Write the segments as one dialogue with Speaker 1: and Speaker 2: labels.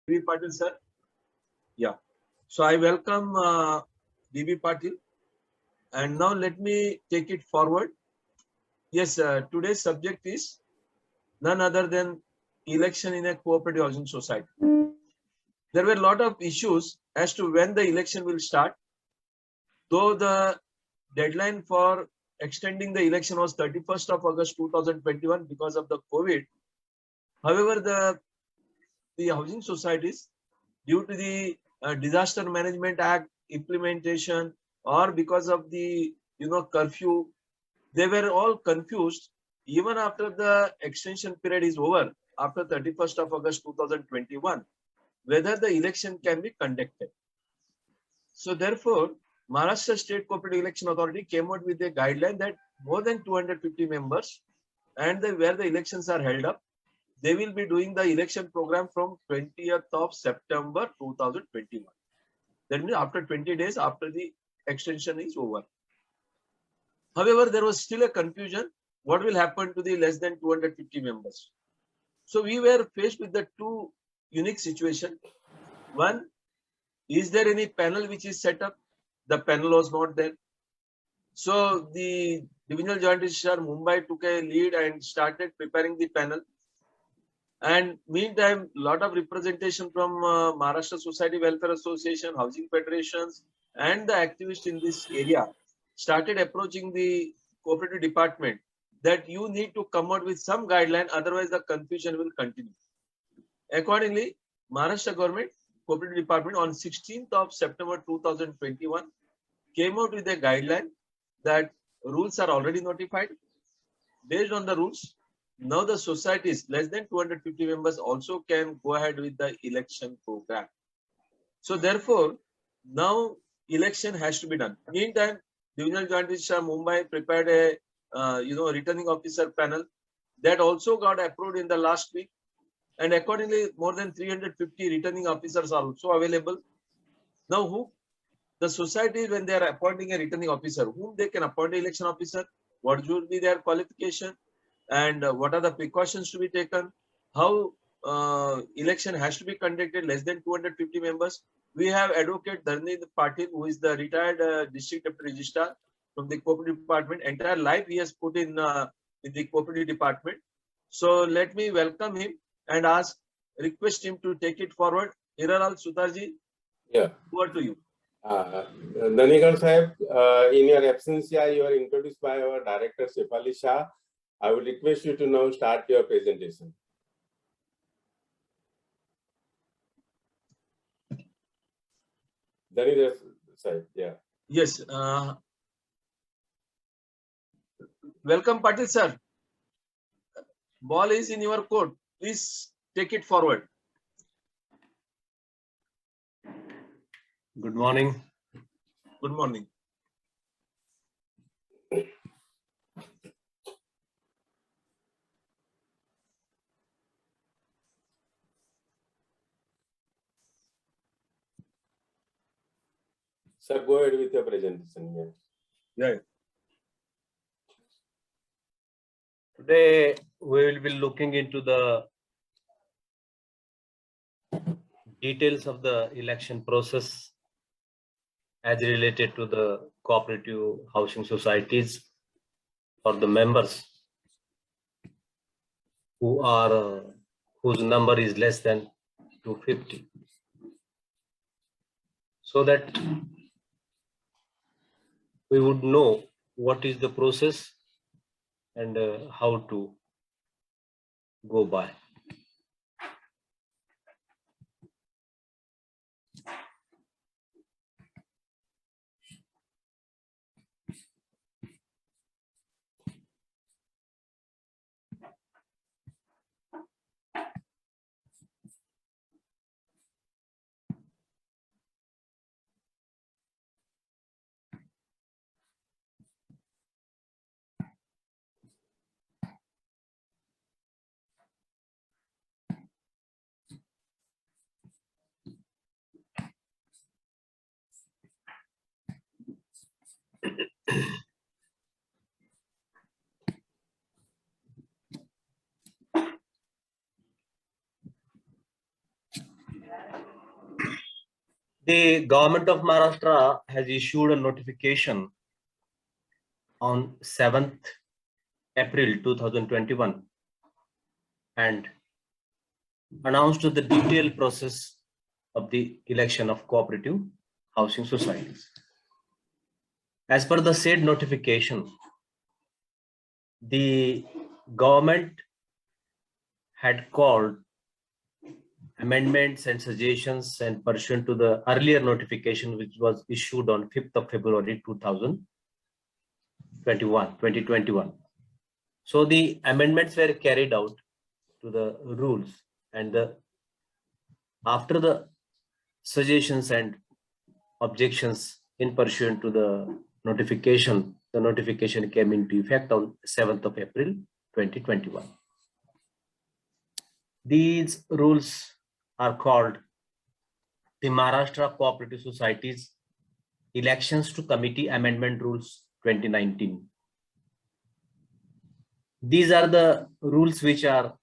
Speaker 1: DB Patil sir. Yeah. So I welcome DB Patil, and now let me take it forward. Yes, today's subject is none other than election in a cooperative housing society. There were a lot of issues as to when the election will start. Though the deadline for extending the election was 31st of August 2021 because of the COVID. However, the housing societies, due to the Disaster Management Act implementation or because of the curfew, they were all confused even after the extension period is over after 31st of August 2021 whether the election can be conducted. So therefore, Maharashtra State Cooperative Election Authority came out with a guideline that more than 250 members and where the elections are held up, they will be doing the election program from 20th of September 2021. That means after 20 days after the extension is over. However, there was still a confusion. What will happen to the less than 250 members? So we were faced with the two unique situations. One, is there any panel which is set up? The panel was not there. So the Divisional Joint Registrar Mumbai took a lead and started preparing the panel. And meantime, lot of representation from Maharashtra Society Welfare Association, Housing Federations, and the activists in this area started approaching the cooperative department that you need to come out with some guideline, otherwise the confusion will continue. Accordingly, Maharashtra government cooperative department on 16th of September 2021 came out with a guideline that rules are already notified. Based on the rules, now the societies less than 250 members also can go ahead with the election program. So therefore, now election has to be done. Meantime, Divisional Joint Registrar Mumbai prepared a returning officer panel that also got approved in the last week, and accordingly more than 350 returning officers are also available. Now who the society, when they are appointing a returning officer, whom they can appoint an election officer, what should be their qualification, and what are the precautions to be taken, how election has to be conducted less than 250 members. We have Advocate Dharni Patil, who is the retired district deputy registrar from the cooperative department. Entire life he has put in the cooperative department. So let me welcome him and request him to take it forward. Hiralal Sutarji,
Speaker 2: yeah,
Speaker 1: over to you.
Speaker 2: Dhanikar Sahib, in your absence, you are introduced by our director Shefali Shah. I will request you to now start your presentation. Dhanikar Sahib, yeah.
Speaker 1: Yes. Welcome, Patil sir. Ball is in your court. Please take it forward.
Speaker 3: Good morning.
Speaker 1: Good morning.
Speaker 2: Sir, go ahead with your presentation.
Speaker 1: Yeah.
Speaker 3: Today we will be looking into the details of the election process as related to the cooperative housing societies for the members whose number is less than 250, so that we would know what is the process and how to go by. The government of Maharashtra has issued a notification on 7th April 2021 and announced the detailed process of the election of cooperative housing societies. As per the said notification, the government had called amendments and suggestions and pursuant to the earlier notification which was issued on 5th of February 2021. So the amendments were carried out to the rules, and after the suggestions and objections in pursuant to the notification came into effect on 7th of April 2021. These rules are called the Maharashtra Cooperative Societies Elections to Committee Amendment Rules 2019. These are the rules which are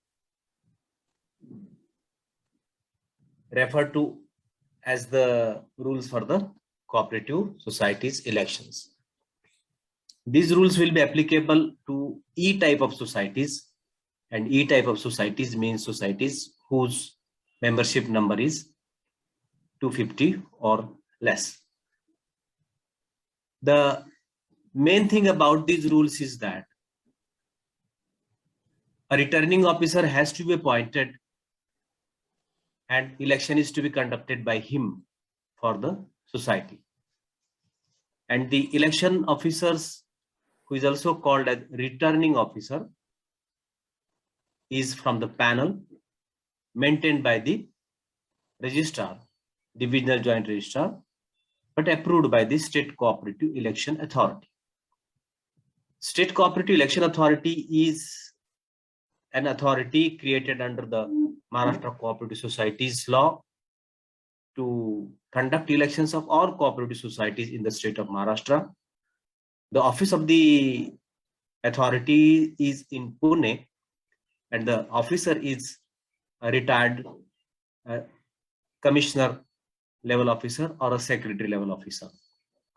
Speaker 3: referred to as the rules for the cooperative societies elections. These rules will be applicable to E type of societies, and E type of societies means societies whose membership number is 250 or less. The main thing about these rules is that a returning officer has to be appointed and election is to be conducted by him for the society. And the election officers, who is also called as returning officer, is from the panel maintained by the registrar, divisional joint registrar, but approved by the State Cooperative Election Authority. State Cooperative Election Authority is an authority created under the Maharashtra Cooperative Societies Law to conduct elections of all cooperative societies in the state of Maharashtra. The office of the authority is in Pune, and the officer is a retired commissioner level officer or a secretary level officer.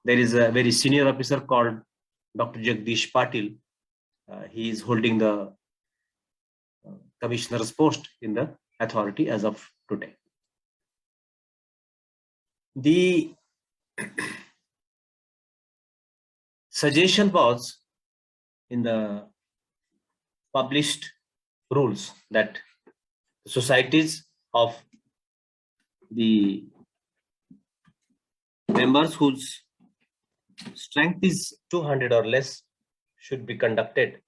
Speaker 3: There is a very senior officer called Dr. Jagdish Patil. He is holding the commissioner's post in the authority as of today. The suggestion was in the published rules that societies of the members whose strength is 200 or less should be conducted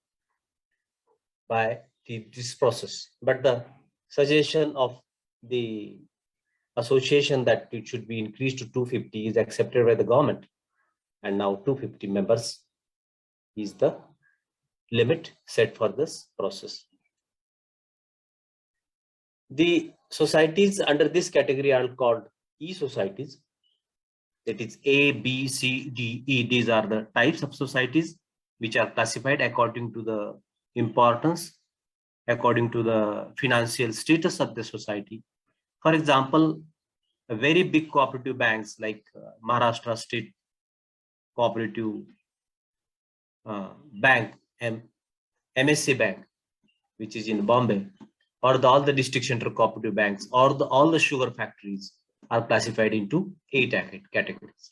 Speaker 3: by this process. But the suggestion of the association that it should be increased to 250 is accepted by the government, and now 250 members is the limit set for this process. The societies under this category are called E societies. That is A, B, C, D, E. These are the types of societies which are classified according to the importance, according to the financial status of the society. For example, a very big cooperative banks like Maharashtra State Cooperative Bank, MSC Bank, which is in Bombay, or all the district center cooperative banks, or all the sugar factories are classified into A categories.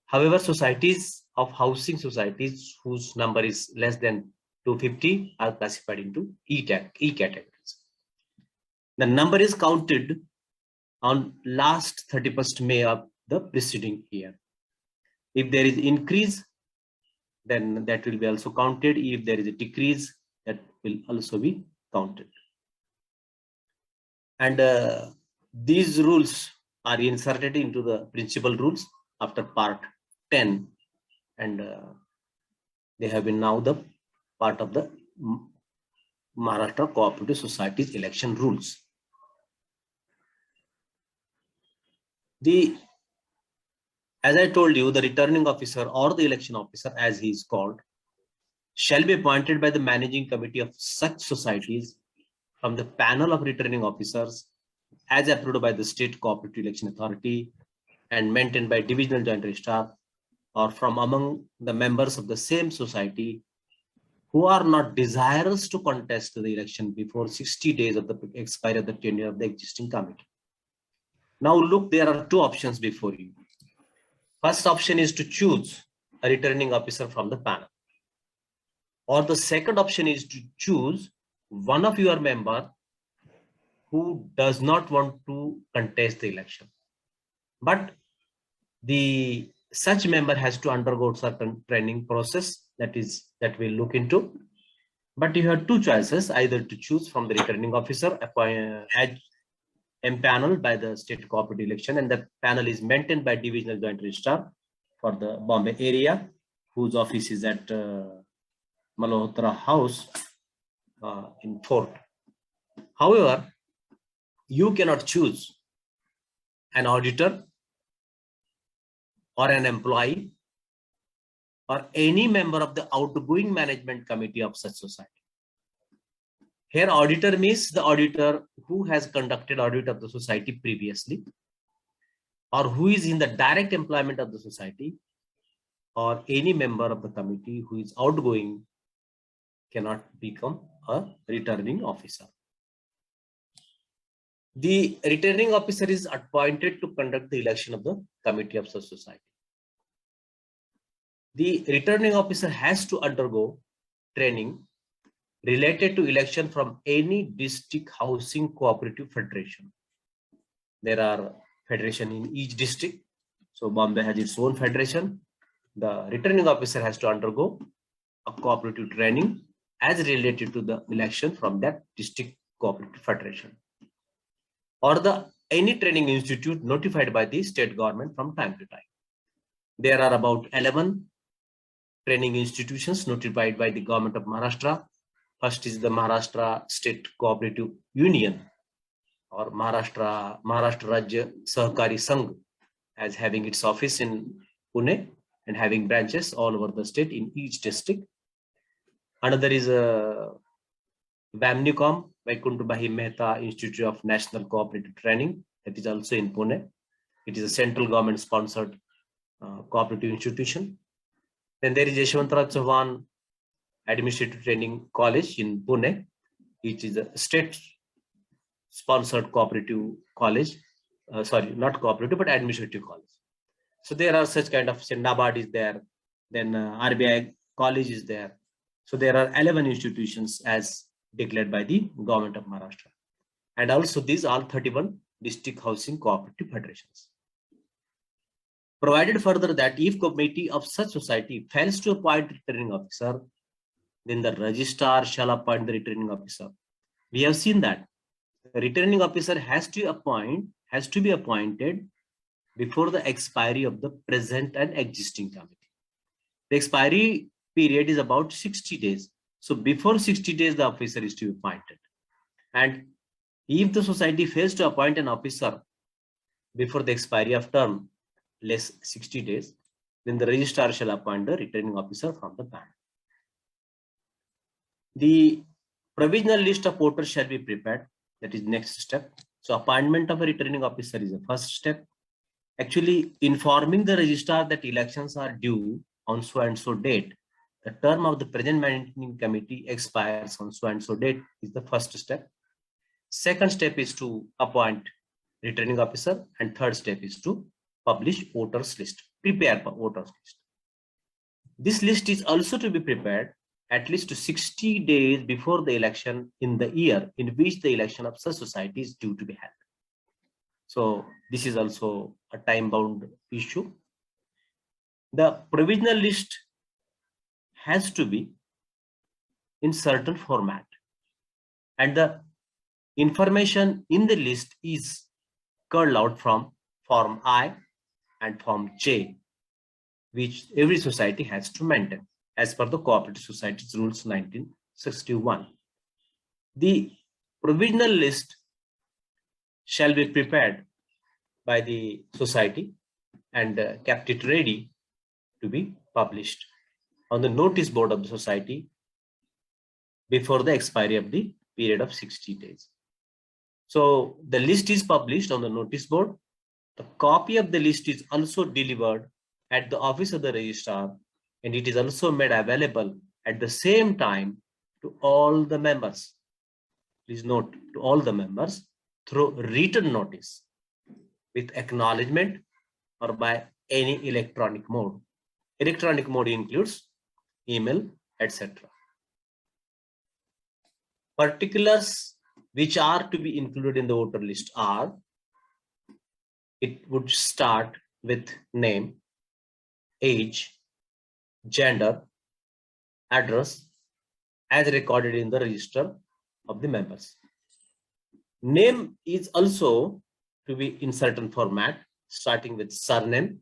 Speaker 3: However, societies of housing societies whose number is less than 250 are classified into E categories. The number is counted on last 31st May of the preceding year. If there is increase, then that will be also counted. If there is a decrease, that will also be counted. And these rules are inserted into the principal rules after part 10, and they have been now the part of the Maharashtra Cooperative Societies election rules. As I told you, the returning officer or the election officer, as he is called, shall be appointed by the managing committee of such societies from the panel of returning officers as approved by the State Cooperative Election Authority and maintained by divisional joint registrar or from among the members of the same society who are not desirous to contest the election before 60 days of the expiry of the tenure of the existing committee. Now look, there are two options before you. First option is to choose a returning officer from the panel. Or the second option is to choose one of your member who does not want to contest the election. But the such member has to undergo certain training process that we'll look into. But you have two choices, either to choose from the returning officer as empaneled by the state cooperative election, and the panel is maintained by divisional joint registrar for the Bombay area, whose office is at Malhotra House in Fort. However, you cannot choose an auditor or an employee or any member of the outgoing management committee of such society. Here, auditor means the auditor who has conducted audit of the society previously, or who is in the direct employment of the society, or any member of the committee who is outgoing cannot become a returning officer. The returning officer is appointed to conduct the election of the committee of such society. The returning officer has to undergo training related to election from any district housing cooperative federation. There are federation in each district. So Bombay has its own federation. The returning officer has to undergo a cooperative training as related to the election from that district cooperative federation, or any training institute notified by the state government from time to time. There are about 11 training institutions notified by the government of Maharashtra. First is the Maharashtra State Cooperative Union, or Maharashtra Rajya Sahkari Sangh, as having its office in Pune and having branches all over the state in each district. Another is VAMNICOM, Vaikuntha Mehta Institute of National Cooperative Training, that is also in Pune. It is a central government sponsored cooperative institution. Then there is Yashwantrao Chauhan Administrative Training College in Pune, which is a state sponsored cooperative college. Sorry, not cooperative, but administrative college. So there are such kind of, NABARD is there, then RBI college is there. So there are 11 institutions as declared by the government of Maharashtra. And also these are 31 district housing cooperative federations. Provided further that if committee of such society fails to appoint returning officer, then the registrar shall appoint the returning officer. We have seen that the returning officer has to be appointed before the expiry of the present and existing committee. The expiry period is about 60 days. So before 60 days, the officer is to be appointed. And if the society fails to appoint an officer before the expiry of term, less 60 days, then the registrar shall appoint the returning officer from the panel. The provisional list of voters shall be prepared. That is next step. So appointment of a returning officer is the first step. Actually, informing the registrar that elections are due on so and so date, the term of the present managing committee expires on so and so date, is the first step. Second step is to appoint returning officer, and third step is to publish voters list, prepare voters list. This list is also to be prepared at least 60 days before the election in the year in which the election of such society is due to be held. So this is also a time-bound issue. The provisional list has to be in certain format, and the information in the list is curled out from Form I and Form J, which every society has to maintain as per the Cooperative Societies Rules 1961. The provisional list shall be prepared by the society and kept it ready to be published on the notice board of the society before the expiry of the period of 60 days. So the list is published on the notice board The copy of the list is also delivered at the office of the registrar, and it is also made available at the same time to all the members. Please note, to all the members through written notice with acknowledgement or by any electronic mode. Electronic mode includes email, etc. Particulars which are to be included in the voter list are: it would start with name, age, gender, address as recorded in the register of the members. Name is also to be in certain format, starting with surname,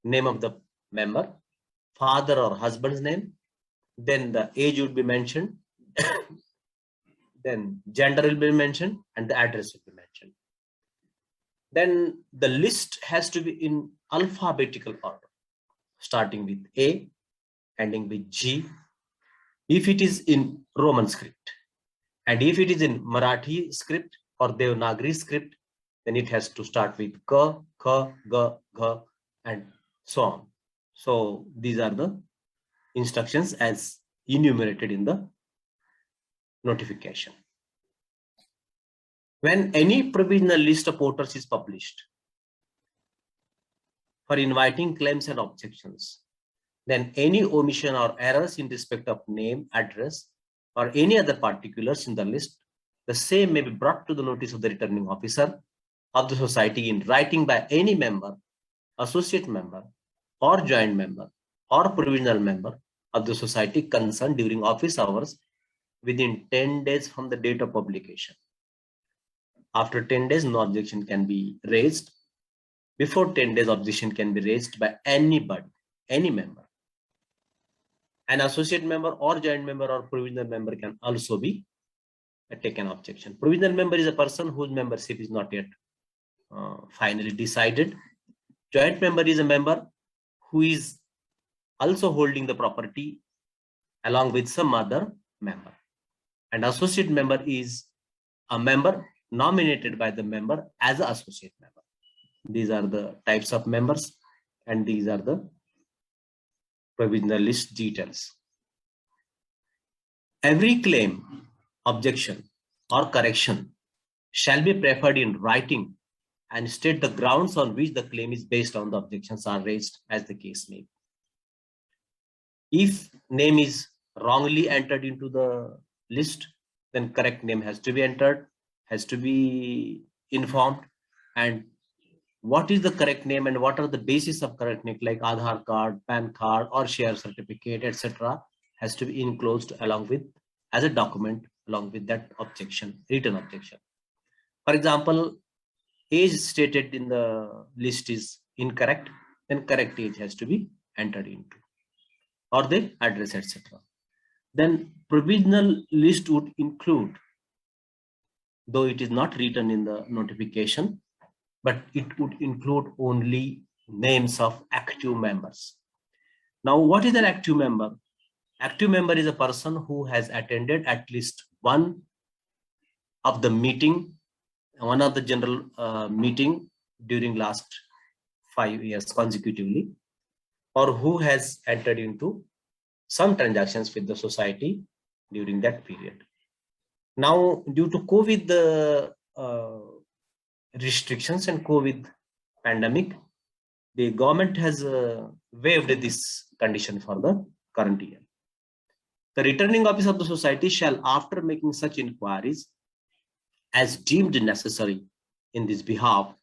Speaker 3: name of the member, father or husband's name, then the age would be mentioned, then gender will be mentioned, and the address will be mentioned. Then the list has to be in alphabetical order, starting with A, ending with G, if it is in Roman script. And if it is in Marathi script or Devanagari script, then it has to start with K, K, G, G, and so on. So these are the instructions as enumerated in the notification. When any provisional list of voters is published for inviting claims and objections, then any omission or errors in respect of name, address, or any other particulars in the list, the same may be brought to the notice of the returning officer of the society in writing by any member, associate member, or joint member, or provisional member of the society concerned during office hours within 10 days from the date of publication. After 10 days, no objection can be raised. Before 10 days, objection can be raised by anybody, any member. An associate member or joint member or provisional member can also be taken objection. Provisional member is a person whose membership is not yet finally decided. Joint member is a member who is also holding the property along with some other member. And associate member is a member nominated by the member as an associate member. These are the types of members, and these are the provisional list details. Every claim, objection, or correction shall be preferred in writing and state the grounds on which the claim is based on the objections are raised, as the case may be. If name is wrongly entered into the list, then correct name has to be entered, has to be informed, and what is the correct name and what are the basis of correct name, like Aadhaar card, PAN card, or share certificate, etc., has to be enclosed along with as a document along with that objection, written objection. For example, age stated in the list is incorrect, then correct age has to be entered into, or the address, etc. Then provisional list would include, though it is not written in the notification, but it would include only names of active members. Now, what is an active member? Active member is a person who has attended at least one of the meeting, one of the general meeting during last 5 years consecutively, or who has entered into some transactions with the society during that period. Now, due to COVID restrictions and COVID pandemic, the government has waived this condition for the current year. The returning office of the society shall, after making such inquiries as deemed necessary in this behalf,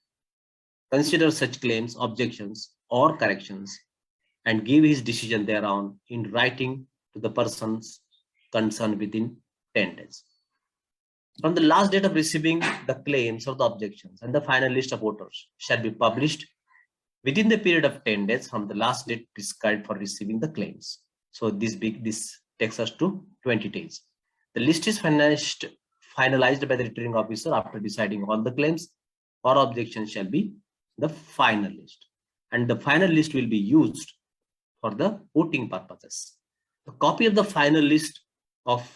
Speaker 3: consider such claims, objections, or corrections, and give his decision thereon in writing to the persons concerned within 10 days. From the last date of receiving the claims or the objections, and the final list of voters shall be published within the period of 10 days from the last date prescribed for receiving the claims. So this takes us to 20 days. The list is finalized by the returning officer after deciding all the claims or objections shall be the final list. And the final list will be used for the voting purposes. A copy of the final list of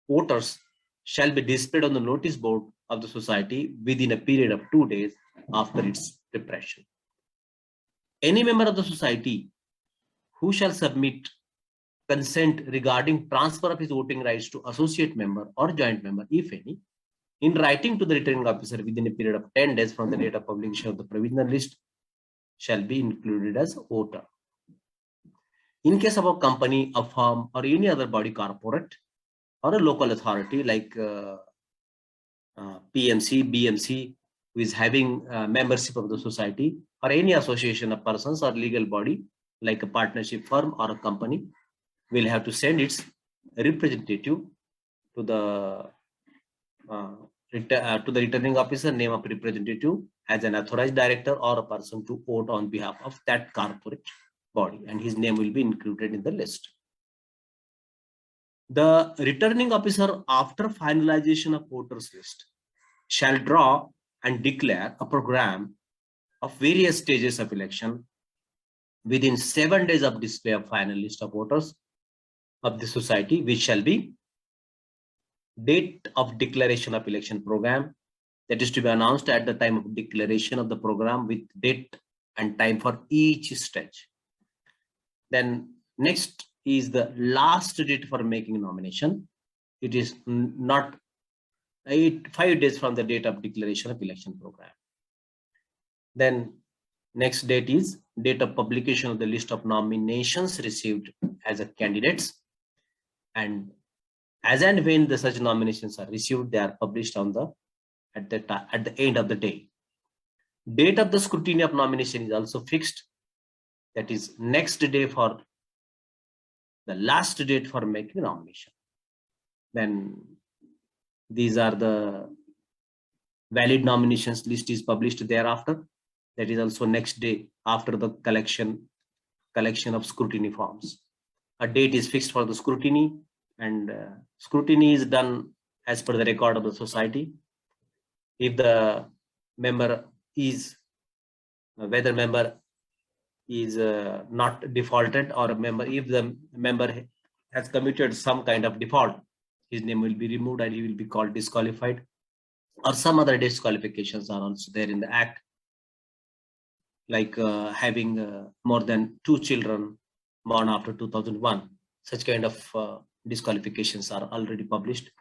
Speaker 3: voters shall be displayed on the notice board of the society within a period of 2 days after its preparation. Any member of the society who shall submit consent regarding transfer of his voting rights to associate member or joint member, if any, in writing to the returning officer within a period of 10 days from the date of publication of the provisional list, shall be included as voter. In case of a company, a firm, or any other body corporate, or a local authority like PMC, BMC, who is having membership of the society, or any association of persons or legal body like a partnership firm or a company, will have to send its representative to the returning officer, name of representative as an authorized director or a person to vote on behalf of that corporate body, and his name will be included in the list. The returning officer, after finalization of voters list, shall draw and declare a program of various stages of election within 7 days of display of final list of voters of the society, which shall be date of declaration of election program, that is to be announced at the time of declaration of the program with date and time for each stage. Then next is the last date for making nomination. It is not 5 days from the date of declaration of election program. Then next date is date of publication of the list of nominations received as a candidates, and as and when the such nominations are received, they are published on the at the end of the day. Date of the scrutiny of nomination is also fixed, that is next day for the last date for making nomination. Then these are the valid nominations list is published thereafter. That is also next day after the collection of scrutiny forms. A date is fixed for the scrutiny, and scrutiny is done as per the record of the society. If the member is, whether member is not defaulted, or if the member has committed some kind of default, his name will be removed and he will be called disqualified, or some other disqualifications are also there in the act, like having more than 2 children born after 2001. Such kind of disqualifications are already published.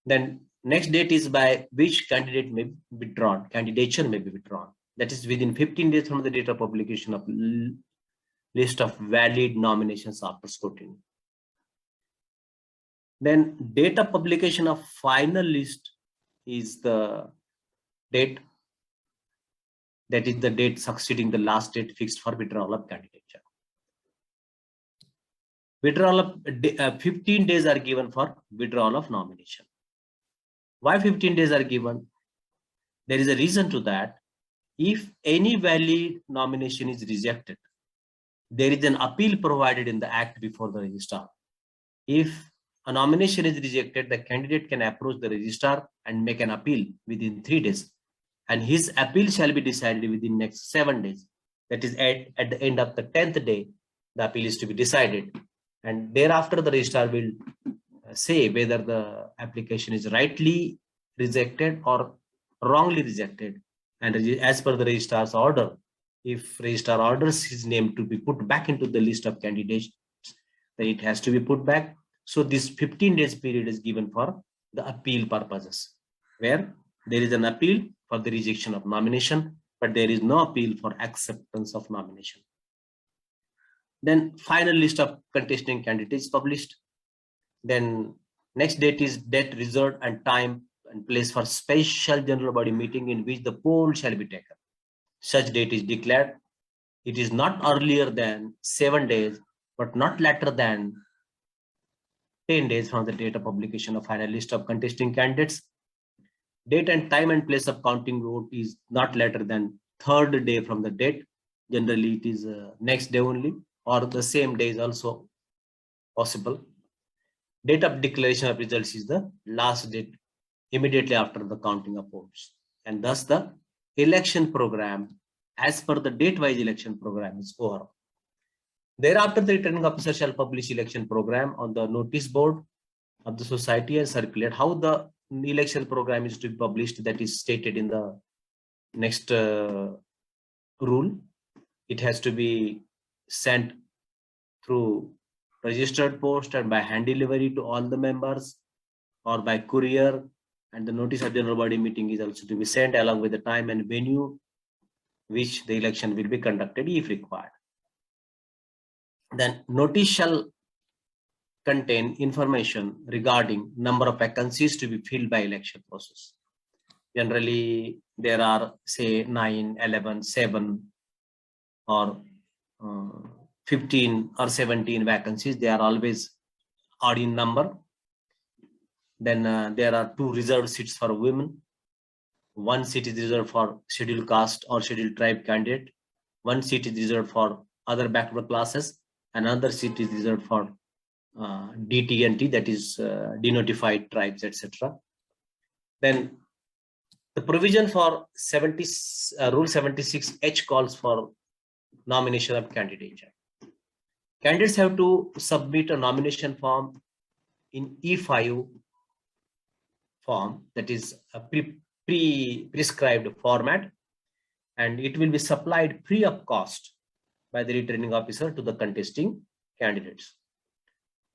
Speaker 3: Then next date is by which candidate may be withdrawn. Candidature may be withdrawn. That is within 15 days from the date of publication of list of valid nominations after scrutiny. Then date of publication of final list is the date, that is the date succeeding the last date fixed for withdrawal of candidature. Withdrawal of 15 days are given for withdrawal of nomination. Why 15 days are given? There is a reason to that. If any valid nomination is rejected, there is an appeal provided in the act before the registrar. If a nomination is rejected, the candidate can approach the registrar and make an appeal within 3 days, and his appeal shall be decided within next 7 days. That is at the end of the 10th day, the appeal is to be decided, and thereafter the registrar will say whether the application is rightly rejected or wrongly rejected. And as per the registrar's order, if registrar orders his name to be put back into the list of candidates, then it has to be put back. So this 15 days period is given for the appeal purposes, where there is an appeal for the rejection of nomination, but there is no appeal for acceptance of nomination. Then final list of contesting candidates published. Then next date is date reserved and time and place for special general body meeting in which the poll shall be taken. Such date is declared. It is not earlier than 7 days, but not later than 10 days from the date of publication of final list of contesting candidates. Date and time and place of counting vote is not later than 3rd day from the date. Generally, it is next day only, or the same day is also possible. Date of declaration of results is the last date immediately after the counting of votes, and thus the election program as per the date-wise election program is over. Thereafter, the returning officer shall publish election program on the notice board of the society and circulate. How the election program is to be published, that is stated in the Next rule, it has to be sent through registered post and by hand delivery to all the members or by courier, and the notice of general body meeting is also to be sent along with the time and venue which the election will be conducted if required. Then notice shall contain information regarding number of vacancies to be filled by election process. Generally, there are say 9, 11, 7 or 15 or 17 vacancies. They are always odd in number. Then there are 2 reserved seats for women. 1 seat is reserved for scheduled caste or scheduled tribe candidate. 1 seat is reserved for other backward classes. Another seat is reserved for DTNT, that is denotified tribes, etc. Then the provision for Rule 76H calls for nomination of candidature. Candidates have to submit a nomination form in E5 form, that is a prescribed format, and it will be supplied free of cost by the returning officer to the contesting candidates.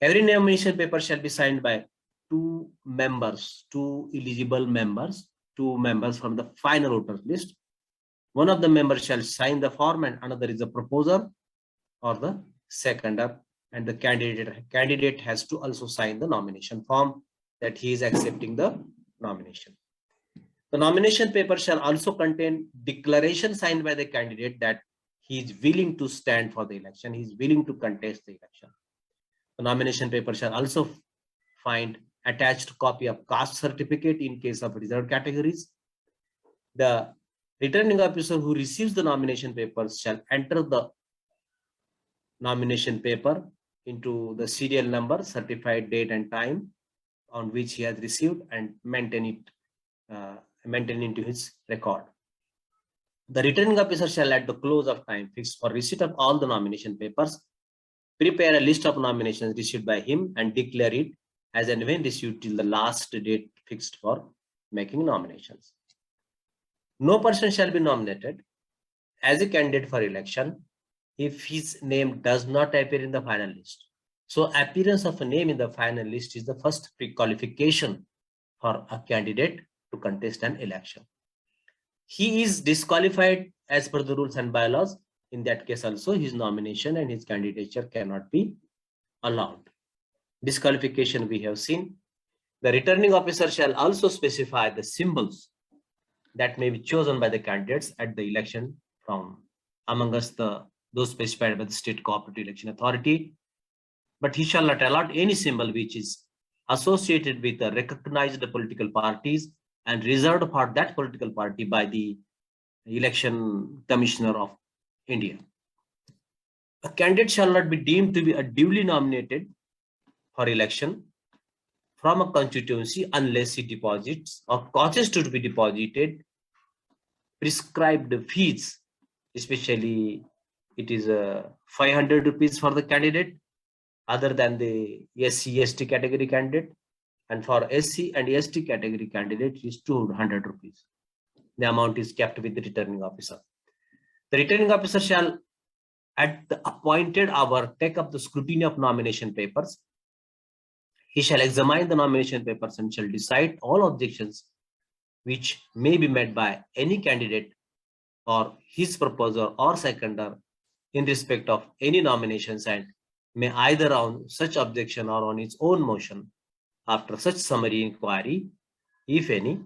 Speaker 3: Every nomination paper shall be signed by 2 members, 2 eligible members, 2 members from the final voters list. One of the members shall sign the form and another is the proposer or the seconder, and the candidate has to also sign the nomination form that he is accepting the nomination. The nomination paper shall also contain declaration signed by the candidate that he is willing to stand for the election, he is willing to contest the election. The nomination paper shall also find attached copy of caste certificate in case of reserved categories. The returning officer who receives the nomination papers shall enter the nomination paper into the serial number, certified date and time on which he has received, and maintain into his record. The returning officer shall, at the close of time fixed for receipt of all the nomination papers, prepare a list of nominations received by him and declare it as and when received till the last date fixed for making nominations. No person shall be nominated as a candidate for election if his name does not appear in the final list. So appearance of a name in the final list is the first pre-qualification for a candidate to contest an election. He is disqualified as per the rules and bylaws. In that case also, his nomination and his candidature cannot be allowed. Disqualification we have seen. The returning officer shall also specify the symbols that may be chosen by the candidates at the election from among us those specified by the State Cooperative Election Authority. But he shall not allot any symbol which is associated with the recognized political parties and reserved for that political party by the Election Commissioner of India. A candidate shall not be deemed to be a duly nominated for election from a constituency unless he deposits or causes to be deposited prescribed fees, especially it is 500 rupees for the candidate other than the SC/ST category candidate, and for SC and ST category candidate is 200 rupees. The amount is kept with the returning officer. The returning officer shall at the appointed hour take up the scrutiny of nomination papers. He shall examine the nomination papers and shall decide all objections which may be made by any candidate or his proposer or seconder in respect of any nominations, and may either on such objection or on its own motion, after such summary inquiry, if any,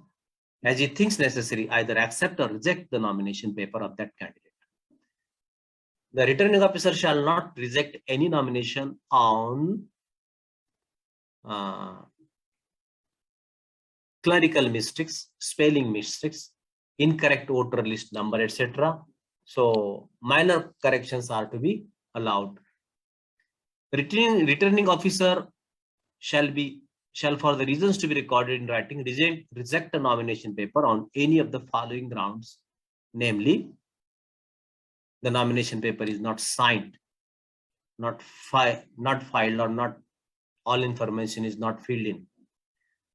Speaker 3: as he thinks necessary, either accept or reject the nomination paper of that candidate. The returning officer shall not reject any nomination on clerical mistakes, spelling mistakes, incorrect voter list number, etc. So minor corrections are to be allowed. Returning officer shall for the reasons to be recorded in writing reject a nomination paper on any of the following grounds, namely the nomination paper is not signed, not filed, or not all information is not filled in,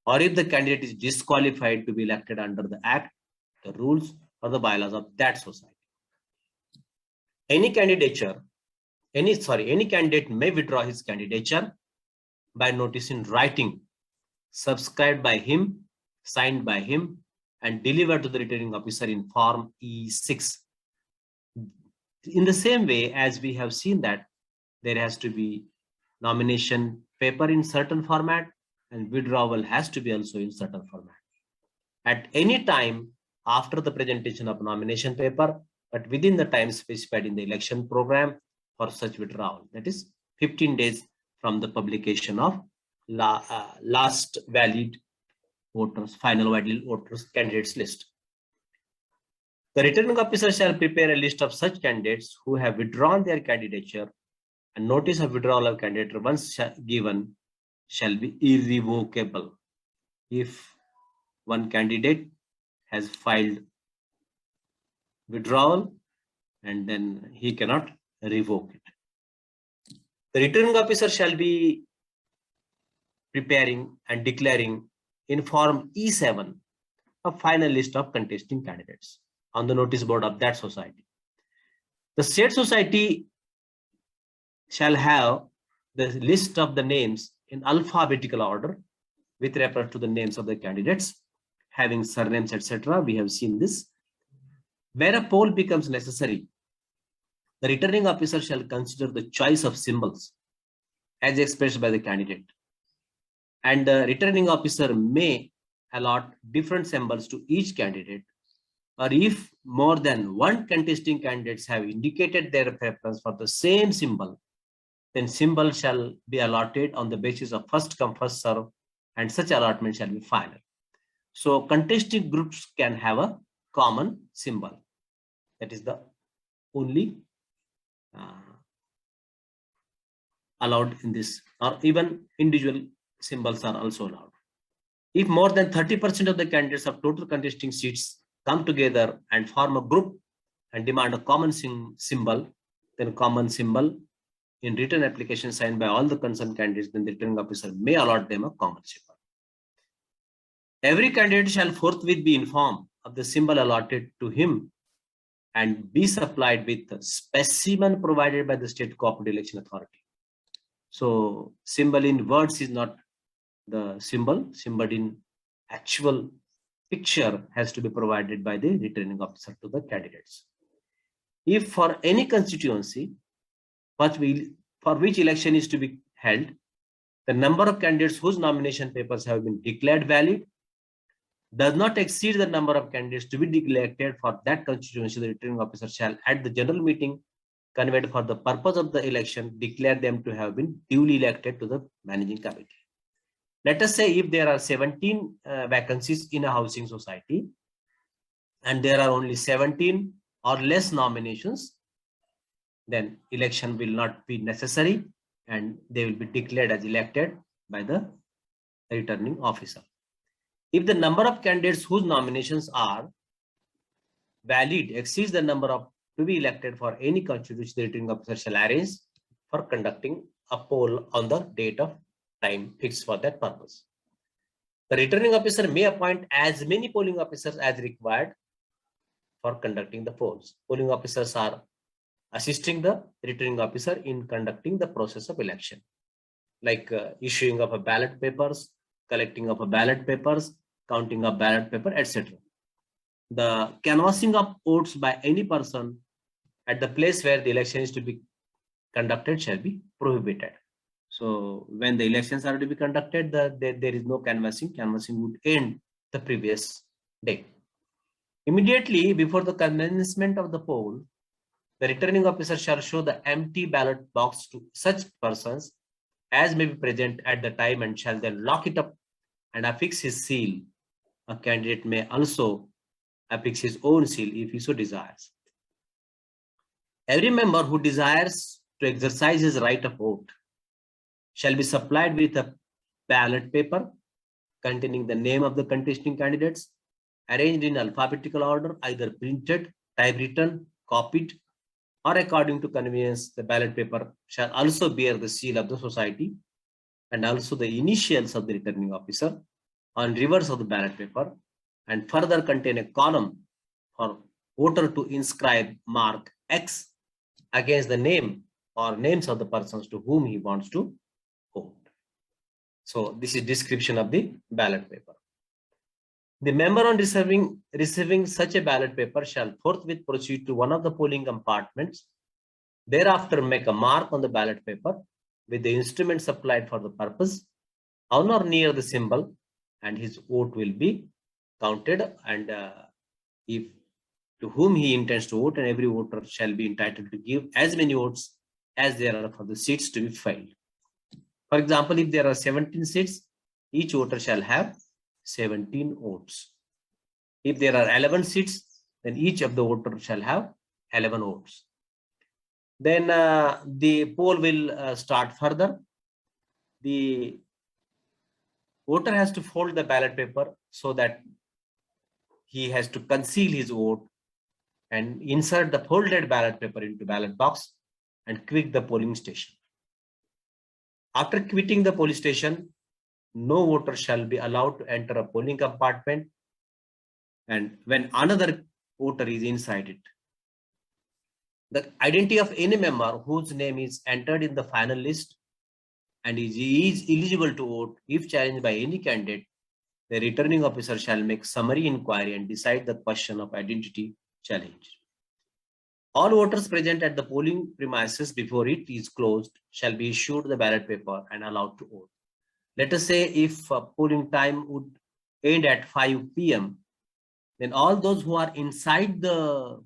Speaker 3: or if the candidate is disqualified to be elected under the Act, the rules, or the bylaws of that society. Any candidate may withdraw his candidature by notice in writing, subscribed by him, signed by him, and delivered to the returning officer in Form E6. In the same way, as we have seen that there has to be nomination paper in certain format and withdrawal has to be also in certain format. At any time after the presentation of nomination paper, but within the time specified in the election program for such withdrawal, that is 15 days from the publication of last valid voters, final valid voters candidates list. The returning officer shall prepare a list of such candidates who have withdrawn their candidature, and notice of withdrawal of candidate once given shall be irrevocable. If one candidate has filed withdrawal and then he cannot revoke it. The returning officer shall be preparing and declaring in Form E7 a final list of contesting candidates on the notice board of that society. The state society shall have the list of the names in alphabetical order with reference to the names of the candidates, having surnames, etc. We have seen this. Where a poll becomes necessary, the returning officer shall consider the choice of symbols as expressed by the candidate. And the returning officer may allot different symbols to each candidate, or if more than one contesting candidates have indicated their preference for the same symbol, then symbol shall be allotted on the basis of first come, first serve, and such allotment shall be final. So contesting groups can have a common symbol. That is the only allowed in this, or even individual symbols are also allowed. If more than 30% of the candidates of total contesting seats come together and form a group and demand a common symbol, then common symbol in written application signed by all the concerned candidates, then the returning officer may allot them a common symbol. Every candidate shall forthwith be informed of the symbol allotted to him and be supplied with the specimen provided by the State Cooperative Election Authority. So symbol in words is not the symbol in actual picture has to be provided by the returning officer to the candidates. If for any constituency for which election is to be held, the number of candidates whose nomination papers have been declared valid does not exceed the number of candidates to be elected for that constituency, the returning officer shall at the general meeting convened for the purpose of the election declare them to have been duly elected to the managing committee. Let us say if there are 17 vacancies in a housing society and there are only 17 or less nominations, then election will not be necessary and they will be declared as elected by the returning officer. If the number of candidates whose nominations are valid exceeds the number of to be elected for any constituency, the returning officer shall arrange for conducting a poll on the date of time fixed for that purpose. The returning officer may appoint as many polling officers as required for conducting the polls. Polling officers are assisting the returning officer in conducting the process of election, like issuing of a ballot papers, collecting of a ballot papers, counting of ballot paper, etc. The canvassing of votes by any person at the place where the election is to be conducted shall be prohibited. So when the elections are to be conducted, there is no canvassing. Canvassing would end the previous day. Immediately before the commencement of the poll, the returning officer shall show the empty ballot box to such persons as may be present at the time and shall then lock it up and affix his seal. A candidate may also affix his own seal if he so desires. Every member who desires to exercise his right of vote shall be supplied with a ballot paper containing the name of the contesting candidates, arranged in alphabetical order, either printed, typewritten, copied, or according to convenience. The ballot paper shall also bear the seal of the society and also the initials of the returning officer on reverse of the ballot paper, and further contain a column for voter to inscribe mark X against the name or names of the persons to whom he wants to vote. So this is description of the ballot paper. The member on receiving such a ballot paper shall forthwith proceed to one of the polling compartments. Thereafter, make a mark on the ballot paper with the instrument supplied for the purpose on or near the symbol, and his vote will be counted. And if to whom he intends to vote, and every voter shall be entitled to give as many votes as there are for the seats to be filled. For example, if there are 17 seats, each voter shall have 17 votes. If there are 11 seats, then each of the voters shall have 11 votes. Then the poll will start further. The voter has to fold the ballot paper so that he has to conceal his vote and insert the folded ballot paper into ballot box and quit the polling station. After quitting the polling station, no voter shall be allowed to enter a polling compartment, and when another voter is inside it, the identity of any member whose name is entered in the final list and is eligible to vote, if challenged by any candidate, the returning officer shall make summary inquiry and decide the question of identity challenge. All voters present at the polling premises before it is closed shall be issued the ballot paper and allowed to vote. Let us say if polling time would end at 5 p.m., then all those who are inside the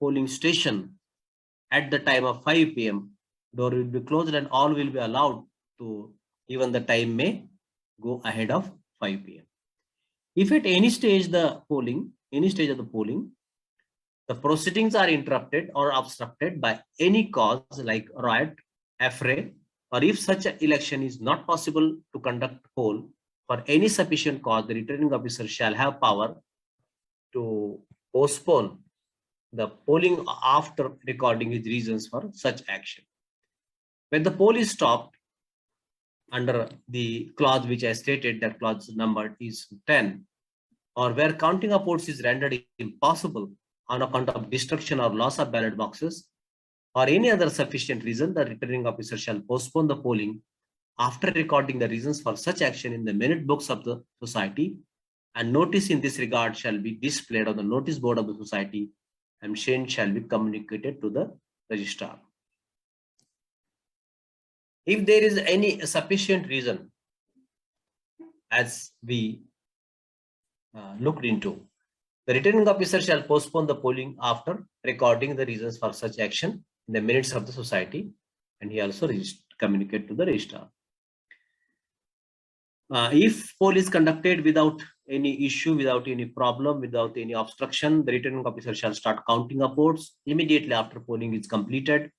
Speaker 3: polling station at the time of 5 p.m., door will be closed and all will be allowed to, even the time may go ahead of 5 p.m. If at any stage of the polling, the proceedings are interrupted or obstructed by any cause like riot, affray, or if such an election is not possible to conduct poll for any sufficient cause, the returning officer shall have power to postpone the polling after recording his reasons for such action. When the poll is stopped under the clause which I stated, that clause number is 10, or where counting of votes is rendered impossible on account of destruction or loss of ballot boxes or any other sufficient reason, the returning officer shall postpone the polling after recording the reasons for such action in the minute books of the society, and notice in this regard shall be displayed on the notice board of the society, and same shall be communicated to the registrar. If there is any sufficient reason, as we looked into, the returning officer shall postpone the polling after recording the reasons for such action in the minutes of the society, and he also communicate to the registrar. If poll is conducted without any issue, without any problem, without any obstruction, the returning officer shall start counting of votes immediately after polling is completed.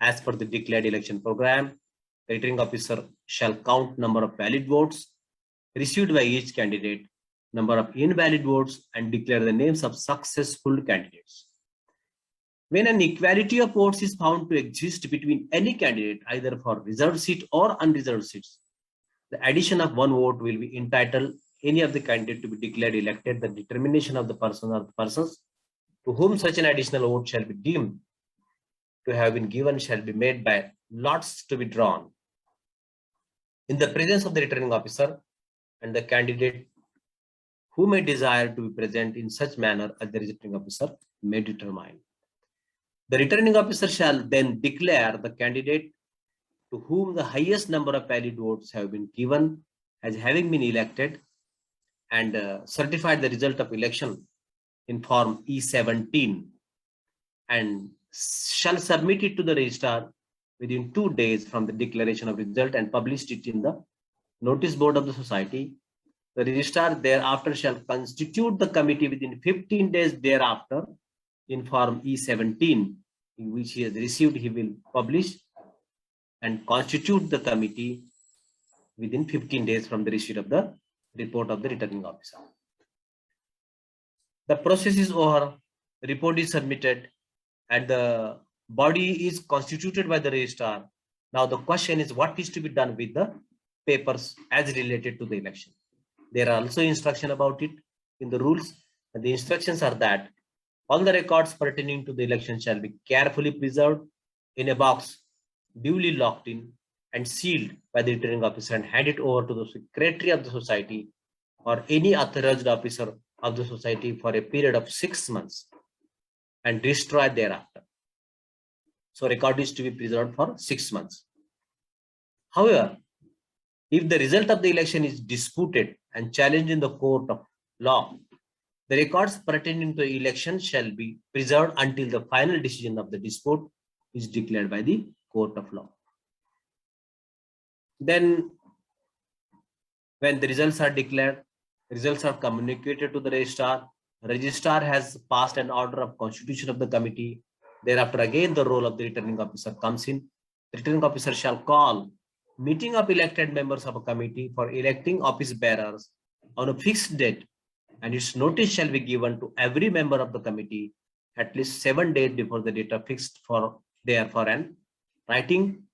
Speaker 3: As per the declared election program, the returning officer shall count number of valid votes received by each candidate, number of invalid votes, and declare the names of successful candidates. When an equality of votes is found to exist between any candidate, either for reserved seat or unreserved seats, the addition of one vote will be entitled any of the candidate to be declared elected. The determination of the person or the persons to whom such an additional vote shall be deemed to have been given shall be made by lots to be drawn in the presence of the returning officer, and the candidate who may desire to be present in such manner as the returning officer may determine. The returning officer shall then declare the candidate to whom the highest number of valid votes have been given as having been elected, and certified the result of election in form E17, and shall submit it to the registrar within 2 days from the declaration of result and published it in the notice board of the society. The registrar thereafter shall constitute the committee within 15 days thereafter in form E17, in which he has received. He will publish and constitute the committee within 15 days from the receipt of the report of the returning officer. The process is over, the report is submitted, and the body is constituted by the registrar. Now the question is, what is to be done with the papers as related to the election? There are also instructions about it in the rules, and the instructions are that All the records pertaining to the election shall be carefully preserved in a box, duly locked in and sealed by the returning officer and handed over to the secretary of the society or any authorized officer of the society for a period of 6 months and destroyed thereafter. So record is to be preserved for 6 months. However, if the result of the election is disputed and challenged in the court of law, the records pertaining to the election shall be preserved until the final decision of the dispute is declared by the court of law. Then, when the results are declared, results are communicated to the registrar. Registrar has passed an order of constitution of the committee. Thereafter, again, the role of the returning officer comes in. The returning officer shall call meeting of elected members of a committee for electing office bearers on a fixed date, and its notice shall be given to every member of the committee at least 7 days before the date fixed for therefore an writing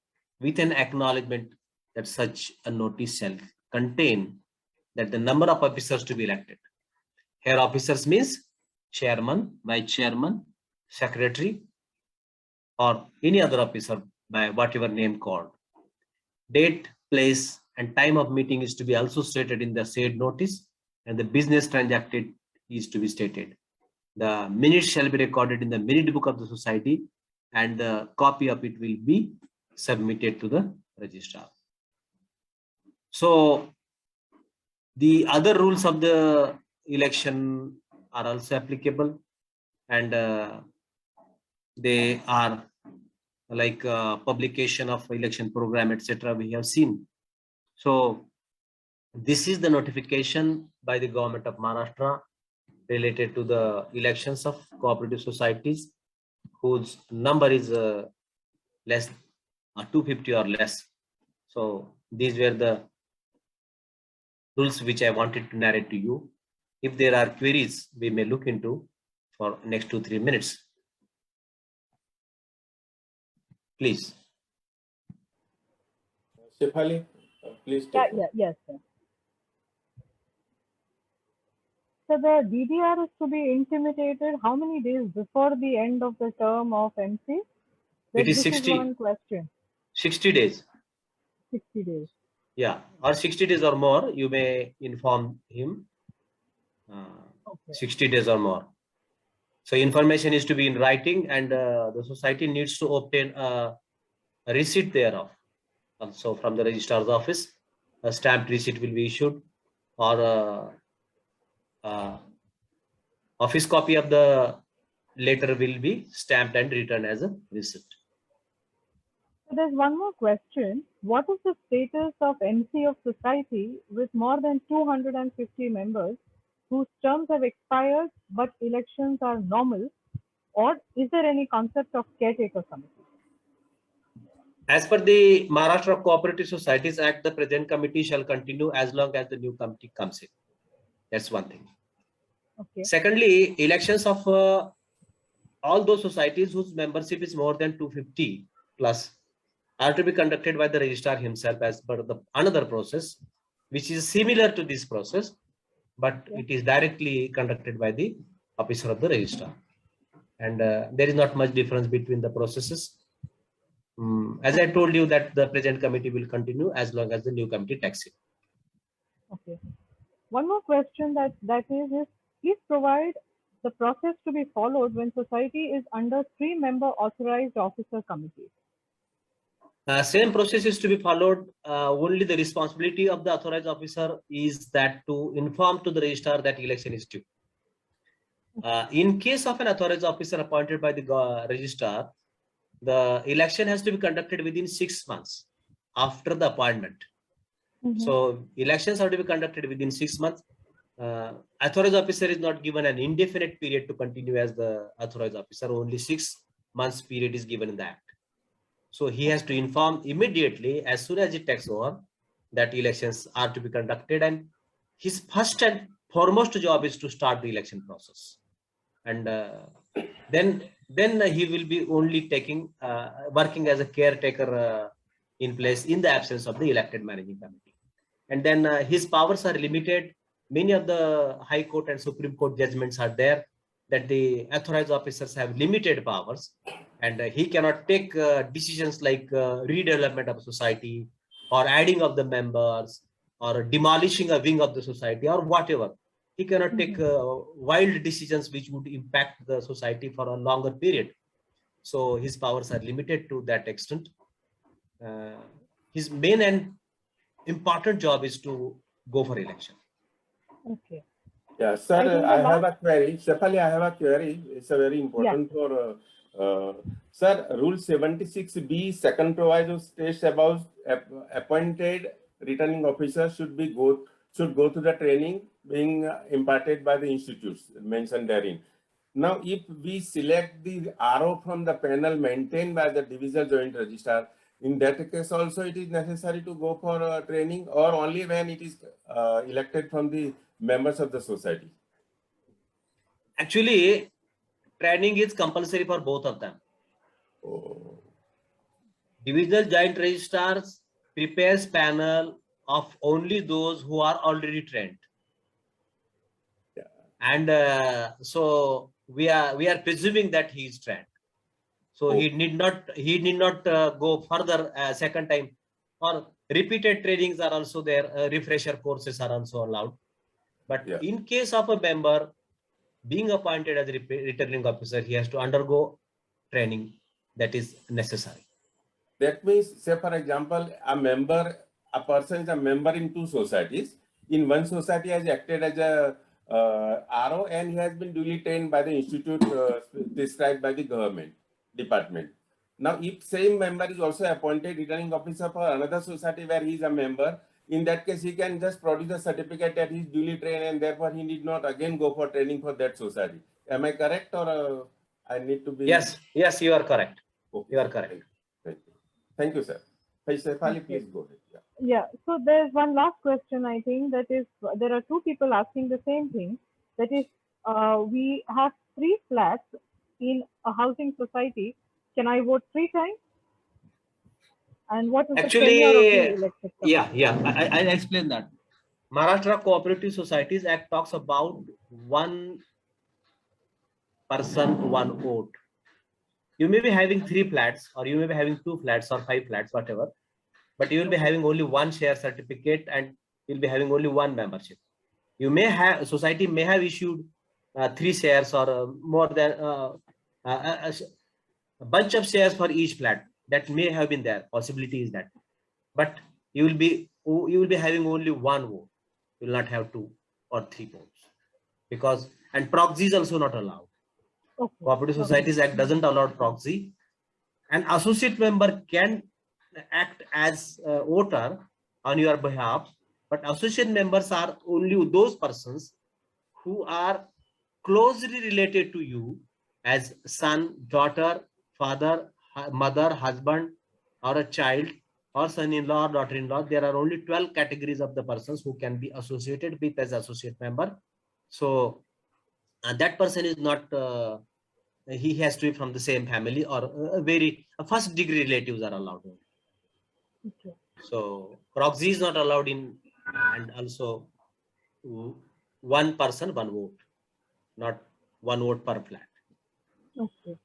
Speaker 3: with an acknowledgement that such a notice shall contain that the number of officers to be elected. Here officers means chairman, vice chairman, secretary, or any other officer by whatever name called. Date, place, and time of meeting is to be also stated in the said notice, and the business transacted is to be stated. The minutes shall be recorded in the minute book of the society, and the copy of it will be submitted to the registrar. So the other rules of the election are also applicable, and they are like publication of election program, etc. we have seen. So this is the notification by the government of Maharashtra related to the elections of cooperative societies whose number is less 250 or less. So these were the rules which I wanted to narrate to you. If there are queries, we may look into for next 2-3 minutes. Please.
Speaker 2: Shefali, please take it.
Speaker 4: Yes, sir. So the DDR is to be intimidated how many days before the end of the term of MC?
Speaker 3: It is
Speaker 4: This
Speaker 3: 60.
Speaker 4: one question.
Speaker 3: 60 days.
Speaker 4: 60 days.
Speaker 3: Yeah, or 60 days or more, you may inform him.
Speaker 4: Okay.
Speaker 3: 60 days or more. So information is to be in writing, and the society needs to obtain a receipt thereof. Also from the registrar's office, a stamped receipt will be issued, or office copy of the letter will be stamped and returned as a receipt.
Speaker 4: So there's one more question. What is the status of MC of society with more than 250 members whose terms have expired but elections are normal? Or is there any concept of caretaker committee?
Speaker 3: As per the Maharashtra Cooperative Societies Act, the present committee shall continue as long as the new committee comes in. That's one thing.
Speaker 4: Okay.
Speaker 3: Secondly, elections of all those societies whose membership is more than 250 plus are to be conducted by the registrar himself as per the another process, which is similar to this process, but it is directly conducted by the officer of the registrar. And there is not much difference between the processes. As I told you that the present committee will continue as long as the new committee takes it.
Speaker 4: Okay. One more question that is please provide the process to be followed when society is under 3-member authorized officer committee.
Speaker 3: Same process is to be followed. Only the responsibility of the authorized officer is that to inform to the registrar that election is due. In case of an authorized officer appointed by the registrar, the election has to be conducted within 6 months after the appointment. So elections have to be conducted within 6 months. Authorized officer is not given an indefinite period to continue as the authorized officer. Only 6 months period is given in the act. So he has to inform immediately as soon as it takes over that elections are to be conducted, and his first and foremost job is to start the election process. And then he will be only taking working as a caretaker in place in the absence of the elected managing committee. And then his powers are limited. Many of the High Court and Supreme Court judgments are there that the authorized officers have limited powers, and he cannot take decisions like redevelopment of society or adding of the members or demolishing a wing of the society or whatever. He cannot take wild decisions which would impact the society for a longer period. So his powers are limited to that extent. His main and important job is to go for election.
Speaker 4: Okay.
Speaker 2: Yeah,
Speaker 4: I
Speaker 2: sir,
Speaker 4: think
Speaker 2: I
Speaker 4: the
Speaker 2: have a query. Shefali, I have a query. It's a very important for, sir, Rule 76B, second proviso states about appointed returning officers should go to the training being imparted by the institutes mentioned therein. Now, if we select the RO from the panel maintained by the divisional joint registrar, in that case also it is necessary to go for training, or only when it is elected from the members of the society?
Speaker 3: Actually, training is compulsory for both of them.
Speaker 2: Oh.
Speaker 3: Divisional joint registrars prepares panel of only those who are already trained.
Speaker 2: Yeah.
Speaker 3: And so we are presuming that he is trained. So he need not go further second time, or repeated trainings are also there. Refresher courses are also allowed. But in case of a member being appointed as a returning officer, he has to undergo training that is necessary.
Speaker 2: That means, say for example, a person is a member in two societies. In one society has acted as a RO, and he has been duly trained by the institute prescribed by the government department. Now, if same member is also appointed returning officer for another society where he is a member, in that case, he can just produce a certificate that he is duly trained, and therefore he need not again go for training for that society. Am I correct, or I need to be?
Speaker 3: Yes, you are correct. Okay. You are correct.
Speaker 2: Thank you, sir. Shefali, please go ahead.
Speaker 4: Yeah. So there's one last question. I think that is, there are two people asking the same thing. That is, we have 3 flats in a housing society. Can I vote 3 times? And what is
Speaker 3: Actually,
Speaker 4: the tenure of the elected?
Speaker 3: I'll explain that. Maharashtra Cooperative Societies Act talks about 1 person, 1 vote. You may be having 3 flats, or you may be having 2 flats or 5 flats, whatever, but you will be having only 1 share certificate, and you'll be having only 1 membership. You may have, society may have issued 3 shares or more than a bunch of shares for each flat. That may have been there. Possibility is that, but you will be having only 1 vote. You will not have 2 or 3 votes, because, and proxy is also not allowed. Okay. Cooperative Societies Act doesn't allow proxy. An associate member can act as a voter on your behalf, but associate members are only those persons who are closely related to you as son, daughter, father, mother, husband, or a child, or son-in-law or daughter-in-law. There are only 12 categories of the persons who can be associated with as associate member. So that person is not, he has to be from the same family, or first degree relatives are allowed. Okay. So proxy is not allowed in, and also 1 person, 1 vote, not 1 vote per flat. Okay.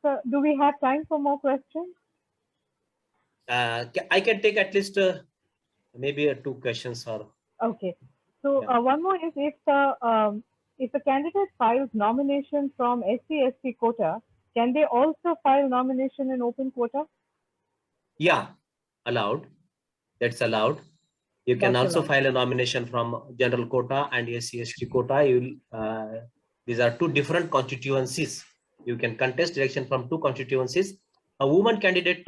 Speaker 4: So do we have time for more questions?
Speaker 3: I can take at least maybe 2 questions or.
Speaker 4: Okay. So one more is, if a candidate files nomination from SC/ST quota, can they also file nomination in open quota?
Speaker 3: Yeah, allowed. That's allowed. You can also file a nomination from general quota and SC/ST quota. These are 2 different constituencies. You can contest election from 2 constituencies. A woman candidate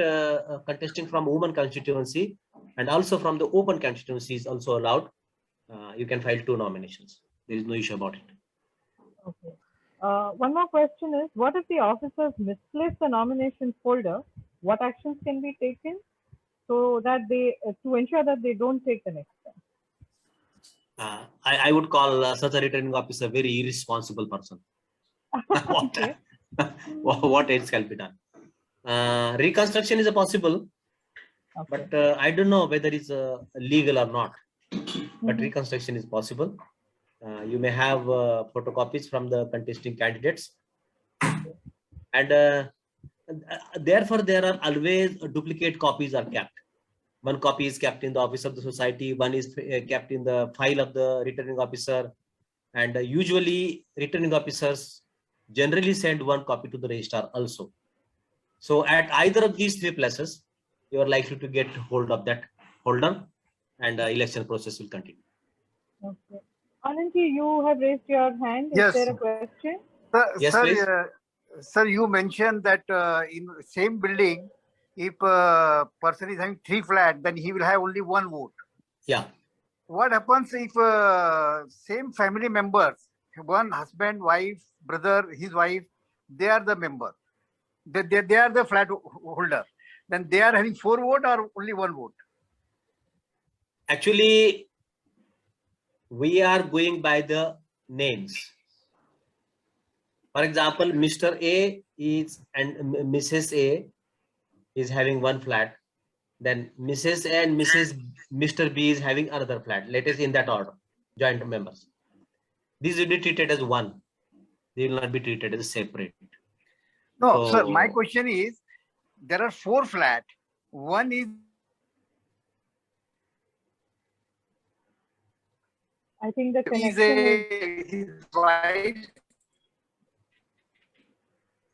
Speaker 3: contesting from woman constituency and also from the open constituency is also allowed. You can file 2 nominations. There is no issue about it.
Speaker 4: Okay. One more question is, what if the officers misplace the nomination folder? What actions can be taken so that to ensure that they don't take the next time?
Speaker 3: I would call such a returning officer a very irresponsible person. What else can be done? Reconstruction is possible, but I don't know whether it's legal or not. But reconstruction is possible. You may have photocopies from the contesting candidates, and therefore there are always duplicate copies are kept. One copy is kept in the office of the society, one is kept in the file of the returning officer, and usually returning officers generally send one copy to the registrar also. So at either of these three places, you are likely to get hold of that holder, and the election process will continue.
Speaker 4: Okay. Anandji, you have raised your hand.
Speaker 5: Yes.
Speaker 4: Is there a question?
Speaker 3: Yes, please.
Speaker 5: Sir, you mentioned that in same building, if a person is having 3 flats, then he will have only 1 vote.
Speaker 3: Yeah.
Speaker 5: What happens if same family members, one husband, wife, brother, his wife, they are the member, they are the flat holder, then they are having 4 vote or only 1 vote?
Speaker 3: Actually, we are going by the names. For example, Mr. A is and Mrs. A is having 1 flat. Then Mrs. A and Mr. B is having another flat. Let us in that order, joint members. These will be treated as one. They will not be treated as separate.
Speaker 5: No,
Speaker 3: So-
Speaker 5: sir, my question is, there are 4 flats. One is
Speaker 4: I think the connection is,
Speaker 5: his wife,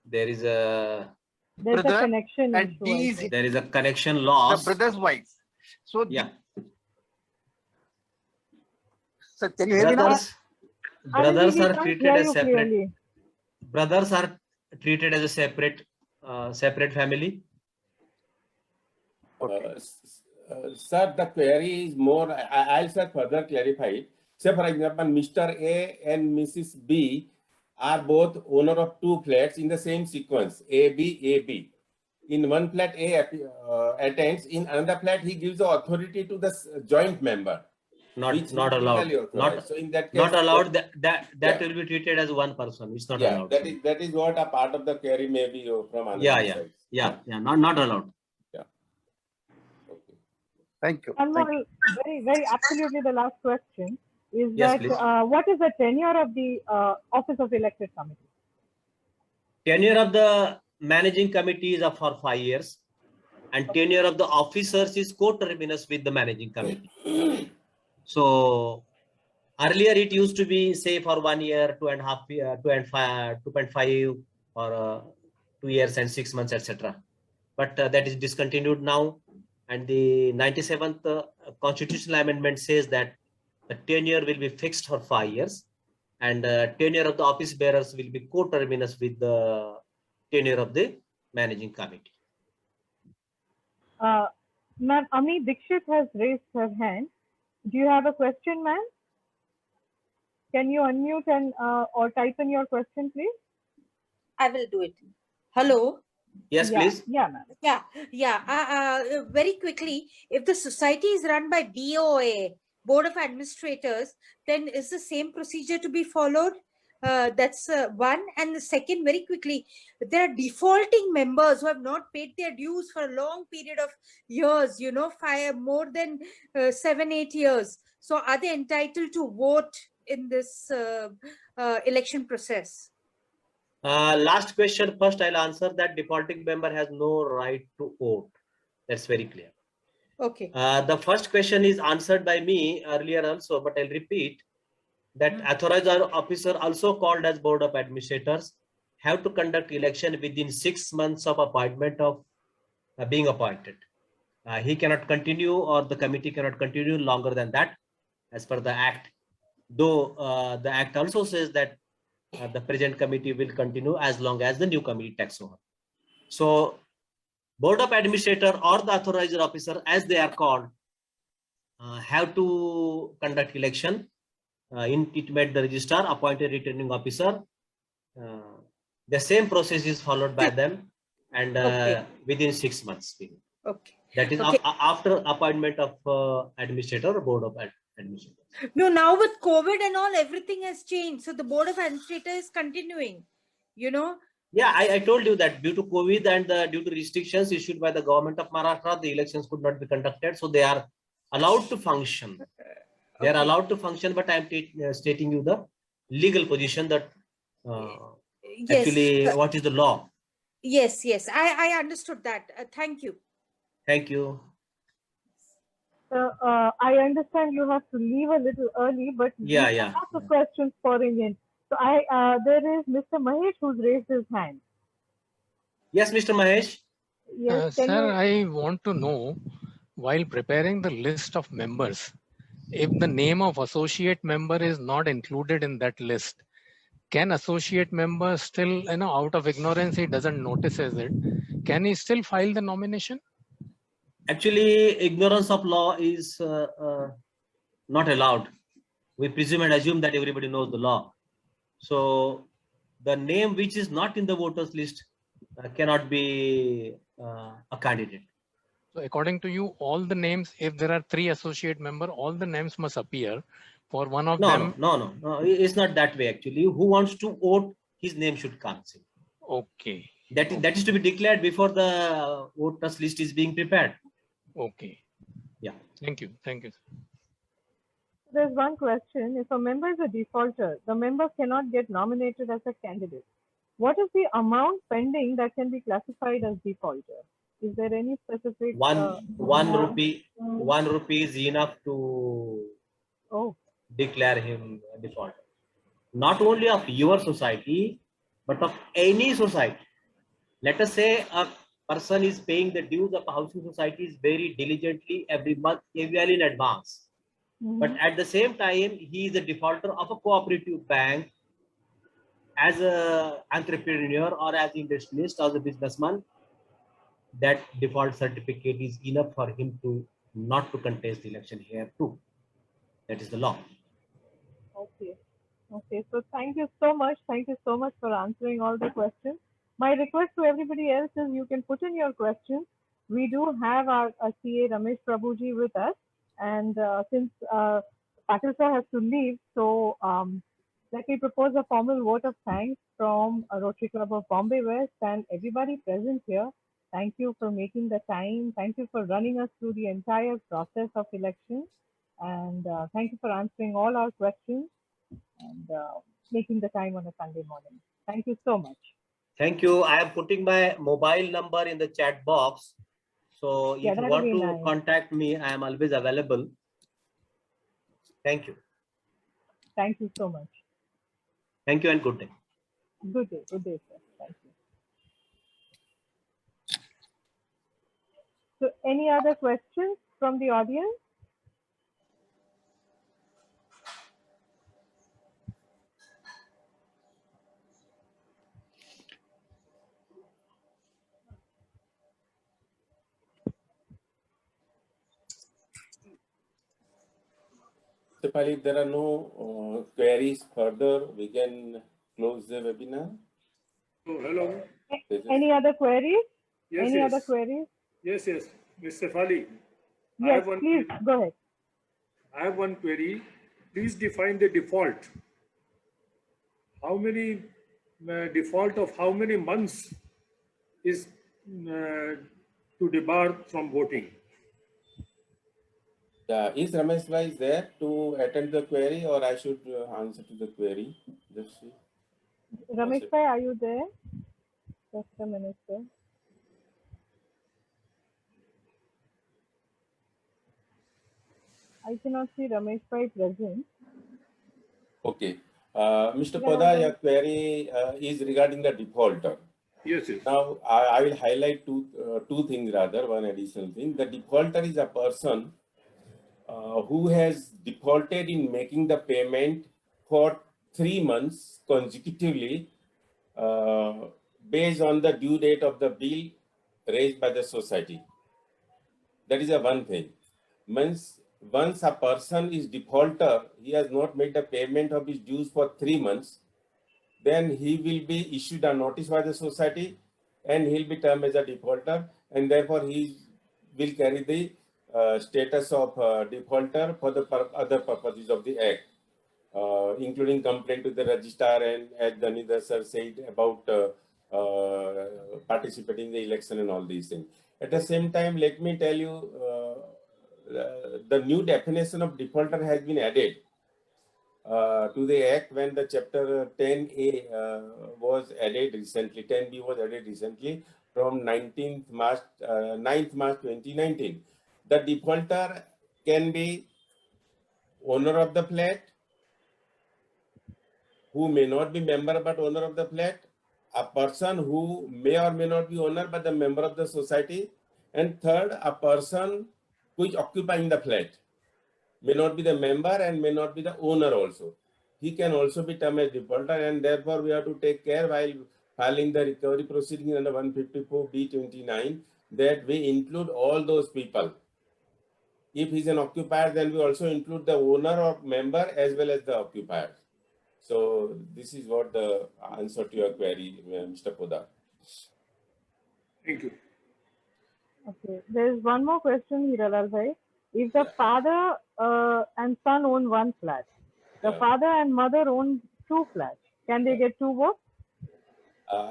Speaker 3: There is a
Speaker 4: there's a
Speaker 5: brother,
Speaker 4: connection
Speaker 5: and
Speaker 4: issue.
Speaker 5: B
Speaker 4: I
Speaker 5: is
Speaker 4: think.
Speaker 3: there is a connection
Speaker 5: the
Speaker 3: loss.
Speaker 5: brother's wife. So,
Speaker 3: Yeah,
Speaker 5: sir, can you hear me now?
Speaker 3: brothers
Speaker 4: Anandji, we
Speaker 3: are
Speaker 4: can't
Speaker 3: treated
Speaker 4: hear
Speaker 3: as
Speaker 4: you
Speaker 3: separate.
Speaker 4: clearly.
Speaker 3: Brothers are treated as a separate family.
Speaker 2: Sir, the query is more, I'll sir further clarify it. Say for example, Mr. A and Mrs. B are both owner of 2 flats in the same sequence, A, B, A, B. In one flat, A attends, in another flat, he gives the authority to the joint member. which
Speaker 3: Not
Speaker 2: is
Speaker 3: allowed.
Speaker 2: legally authorized. So in that case,
Speaker 3: Not allowed. That
Speaker 2: Yeah.
Speaker 3: will be treated as one person. It's not
Speaker 2: Yeah,
Speaker 3: allowed.
Speaker 2: that is what a part of the query may be from another
Speaker 3: Yeah,
Speaker 2: side.
Speaker 3: yeah. Not allowed.
Speaker 2: Okay.
Speaker 5: Thank you.
Speaker 4: One
Speaker 5: Thank
Speaker 4: more, very absolutely the last question is
Speaker 3: Yes,
Speaker 4: that
Speaker 3: please.
Speaker 4: what is the tenure of the Office of Elected Committee?
Speaker 3: Tenure of the managing committee is up for 5 years, and tenure of the officers is coterminous with the managing committee. So earlier it used to be say for 1 year, 2.5 year, 2.5 or 2 years and 6 months, etc. But that is discontinued now, and the 97th constitutional amendment says that the tenure will be fixed for 5 years, and tenure of the office bearers will be coterminous with the tenure of the managing committee.
Speaker 4: Ma'am, Ami Dikshit has raised her hand. Do you have a question, ma'am? Can you unmute and or type in your question, please?
Speaker 6: I will do it. Hello.
Speaker 3: Yes,
Speaker 4: Yeah,
Speaker 3: please.
Speaker 4: yeah, ma'am.
Speaker 6: Yeah. Very quickly, if the society is run by BOA, Board of Administrators, then is the same procedure to be followed? That's one. And the second, very quickly, there are defaulting members who have not paid their dues for a long period of years, more than 7-8 years. So are they entitled to vote in this election process?
Speaker 3: Last question first. I'll answer that. Defaulting member has no right to vote. That's very clear.
Speaker 6: Okay.
Speaker 3: The first question is answered by me earlier also, but I'll repeat that authorized officer, also called as Board of Administrators, have to conduct election within 6 months of appointment of being appointed. He cannot continue, or the committee cannot continue longer than that, as per the Act. Though the Act also says that the present committee will continue as long as the new committee takes over. So Board of Administrator or the authorized officer, as they are called, have to conduct election. Intimate the registrar, appointed returning officer. The same process is followed by them, and
Speaker 6: Okay.
Speaker 3: within 6 months.
Speaker 6: Okay.
Speaker 3: That is
Speaker 6: Okay.
Speaker 3: after appointment of administrator or Board of Administrators.
Speaker 6: No, now with COVID and all, everything has changed. So the Board of Administrators is continuing,
Speaker 3: Yeah, I told you that due to COVID and due to restrictions issued by the government of Maharashtra, the elections could not be conducted. So they are allowed to function. They are
Speaker 6: Okay.
Speaker 3: allowed to function, but I am stating you the legal position that
Speaker 6: Yes.
Speaker 3: actually what is the law.
Speaker 6: Yes. Yes. I understood that. Thank you.
Speaker 3: Thank you.
Speaker 4: I understand you have to leave a little early, but
Speaker 3: Yeah,
Speaker 4: we
Speaker 3: yeah.
Speaker 4: have lots of questions pouring in. So there is Mr. Mahesh who's raised his hand.
Speaker 3: Yes, Mr. Mahesh.
Speaker 4: Yes, can
Speaker 7: Sir,
Speaker 4: you?
Speaker 7: I want to know, while preparing the list of members, if the name of associate member is not included in that list, can associate member still, out of ignorance, he doesn't notices it, can he still file the nomination?
Speaker 3: Actually, ignorance of law is not allowed. We presume and assume that everybody knows the law. So the name which is not in the voters list cannot be a candidate.
Speaker 7: So according to you, all the names, if there are 3 associate member, all the names must appear. For one of them,
Speaker 3: No. It's not that way actually. Who wants to vote, his name should come.
Speaker 7: okay,
Speaker 3: That is to be declared before the voters list is being prepared.
Speaker 7: okay.
Speaker 3: Yeah.
Speaker 7: Thank you.
Speaker 4: There's one question. If a member is a defaulter, the member cannot get nominated as a candidate. What is the amount pending that can be classified as defaulter? Is there any specific?
Speaker 3: One rupee is enough to
Speaker 4: Oh,
Speaker 3: declare him a defaulter. Not only of your society, but of any society. Let us say a person is paying the dues of a housing society very diligently every month, well in advance. But at the same time, he is a defaulter of a cooperative bank. As an entrepreneur or as an industrialist, as a businessman, that default certificate is enough for him to not to contest the election here too. That is the law.
Speaker 4: okay. Okay. So thank you so much. Thank you so much for answering all the questions. My request to everybody else is you can put in your questions. We do have our CA Ramesh Prabhuji with us, and since Patil sir has to leave, so let me propose a formal vote of thanks from Rotary Club of Bombay West and everybody present here. Thank you for making the time. Thank you for running us through the entire process of election, and thank you for answering all our questions and making the time on a Sunday morning. Thank you so much.
Speaker 3: Thank you. I am putting my mobile number in the chat box. So if
Speaker 4: Yeah,
Speaker 3: you
Speaker 4: that'll
Speaker 3: want
Speaker 4: be
Speaker 3: to
Speaker 4: nice.
Speaker 3: contact me, I am always available. Thank you.
Speaker 4: Thank you so much.
Speaker 3: Thank you and good day.
Speaker 4: Good day, sir. Thank you. So, any other questions from the audience?
Speaker 2: So, Pali, if there are no queries further, we can close the webinar.
Speaker 8: Oh, hello.
Speaker 4: Any other queries?
Speaker 8: Yes,
Speaker 4: Any
Speaker 8: yes.
Speaker 4: other queries?
Speaker 8: Yes, Mr. Fali.
Speaker 4: Yes, please go ahead.
Speaker 8: I have one query. Please define the default. How many default of how many months is to debar from voting?
Speaker 2: Is Ramesh Bhai there to attend the query, or I should answer to the query? Just see.
Speaker 4: Ramesh Bhai, are you there? Just a minute, sir. I cannot see Ramesh Bhai present.
Speaker 2: Okay. Mr. Pada, your query is regarding the defaulter.
Speaker 8: Yes.
Speaker 2: Now, I will highlight two things rather, one additional thing. The defaulter is a person who has defaulted in making the payment for 3 months consecutively based on the due date of the bill raised by the society. That is a one thing. Once a person is defaulter, he has not made the payment of his dues for 3 months, then he will be issued a notice by the society and he'll be termed as a defaulter, and therefore he will carry the status of defaulter for the other purposes of the act, including complaint to the registrar and, as Dhanidhar sir said, about participating in the election and all these things. At the same time, let me tell you the new definition of defaulter has been added to the Act when the Chapter 10A was added recently, 10B was added recently from 9th March 2019. The defaulter can be owner of the flat, who may not be member but owner of the flat, a person who may or may not be owner but the member of the society, and third, a person who is occupying the flat, may not be the member and may not be the owner also. He can also be termed as defaulter, and therefore we have to take care while filing the recovery proceeding under 154B29 that we include all those people. If he's an occupier, then we also include the owner or member as well as the occupier. So this is what the answer to your query, Mr. Poddar.
Speaker 8: Thank you.
Speaker 4: Okay, there is one more question, Hiranand bhai. If the father and son own one flat, the
Speaker 2: Yeah.
Speaker 4: father and mother own two flats, can they get two votes?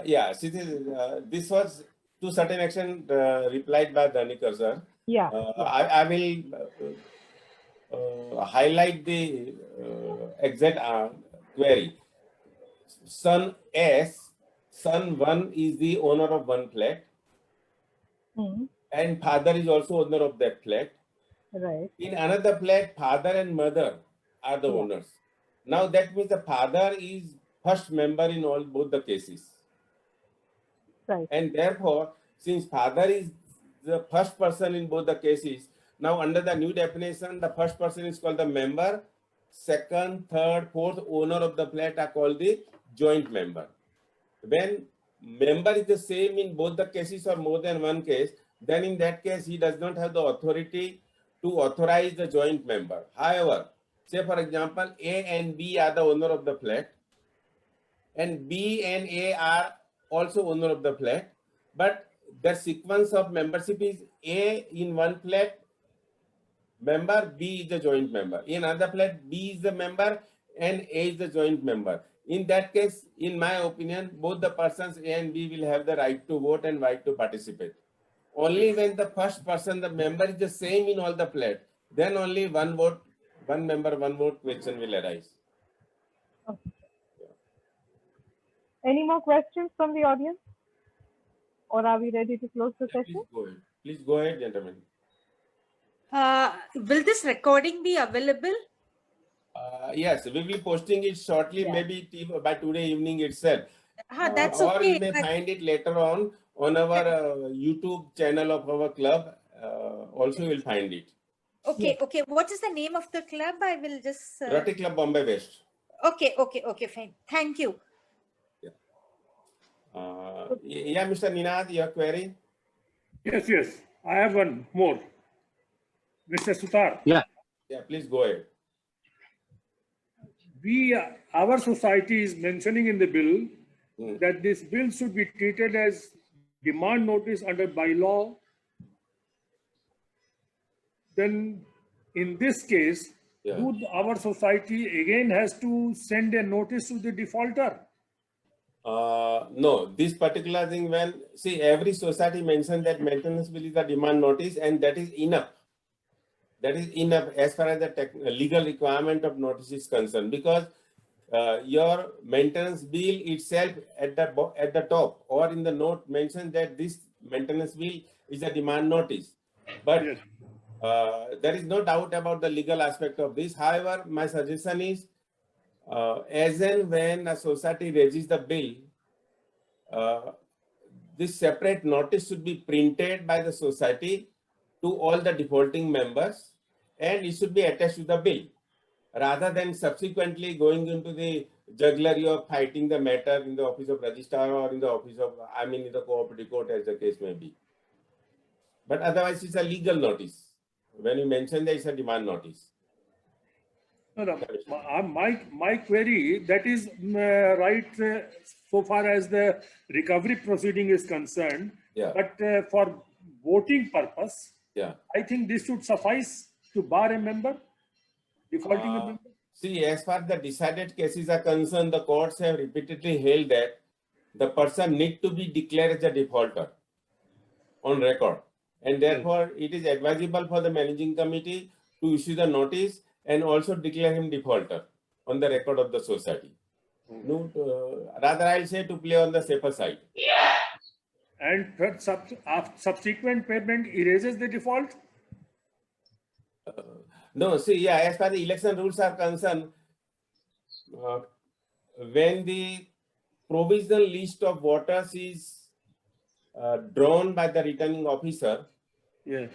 Speaker 2: Yes, this was to certain extent replied by Dhanikar sir.
Speaker 4: Yeah.
Speaker 2: I will highlight the exact query. Son S, son 1 is the owner of one flat,
Speaker 4: Hmm.
Speaker 2: and father is also owner of that flat.
Speaker 4: Right.
Speaker 2: In another flat, father and mother are the
Speaker 4: Yeah.
Speaker 2: owners. Now that means the father is first member in both the cases.
Speaker 4: Right.
Speaker 2: And therefore, since father is the first person in both the cases, now under the new definition, the first person is called the member, second, third, fourth owner of the flat are called the joint member. When member is the same in both the cases or more than one case, then in that case, he does not have the authority to authorize the joint member. However, say for example, A and B are the owner of the flat, and B and A are also owner of the flat, but the sequence of membership is A in one flat member, B is the joint member. In another flat, B is the member and A is the joint member. In that case, in my opinion, both the persons A and B will have the right to vote and right to participate. Only when the first person, the member is the same in all the flat, then only one vote, one member, one vote question will arise.
Speaker 4: Any more questions from the audience? Or are we ready to close the session?
Speaker 2: Please go ahead. Please go ahead, gentlemen.
Speaker 6: Will this recording be available?
Speaker 2: Yes, we will be posting it shortly,
Speaker 4: Yeah.
Speaker 2: maybe by today evening itself.
Speaker 6: That's
Speaker 2: Or
Speaker 6: okay.
Speaker 2: you may find it later on our YouTube channel of our club. Also, you will find it.
Speaker 6: Okay, okay. What is the name of the club? I will just.
Speaker 2: Rotary Club Bombay West.
Speaker 6: Okay, fine. Thank you.
Speaker 2: Yeah, Mr. Ninad, your query?
Speaker 8: Yes. I have one more. Mr. Sutar.
Speaker 2: Yeah, please go ahead.
Speaker 8: Our society is mentioning in the bill
Speaker 2: Hmm.
Speaker 8: that this bill should be treated as demand notice under bylaw. Then in this case,
Speaker 2: Yeah.
Speaker 8: our society again has to send a notice to the defaulter?
Speaker 2: No, this particular thing, when see every society mentioned that maintenance bill is a demand notice, and that is enough. That is enough as far as the legal requirement of notice is concerned, because your maintenance bill itself at the top or in the note mentions that this maintenance bill is a demand notice. But
Speaker 8: Yes.
Speaker 2: there is no doubt about the legal aspect of this. However, my suggestion is, as and when a society raises the bill, this separate notice should be printed by the society to all the defaulting members, and it should be attached to the bill, rather than subsequently going into the jugglery of fighting the matter in the office of registrar or in the office of, in the cooperative court, as the case may be. But otherwise, it's a legal notice. When you mention that it's a demand notice.
Speaker 8: No. My query, that is right so far as the recovery proceeding is concerned.
Speaker 2: Yeah.
Speaker 8: But for voting purpose,
Speaker 2: Yeah.
Speaker 8: I think this should suffice to bar a member, defaulting a member.
Speaker 2: See, as far as the decided cases are concerned, the courts have repeatedly held that the person need to be declared as a defaulter on record. and therefore it is advisable for the managing committee to issue the notice and also declare him defaulter on the record of the society. No, rather I'll say to play on the safer side.
Speaker 8: And subsequent payment erases the default?
Speaker 2: No, see, yeah, as far as the election rules are concerned, when the provisional list of voters is drawn by the returning officer,
Speaker 8: Yes.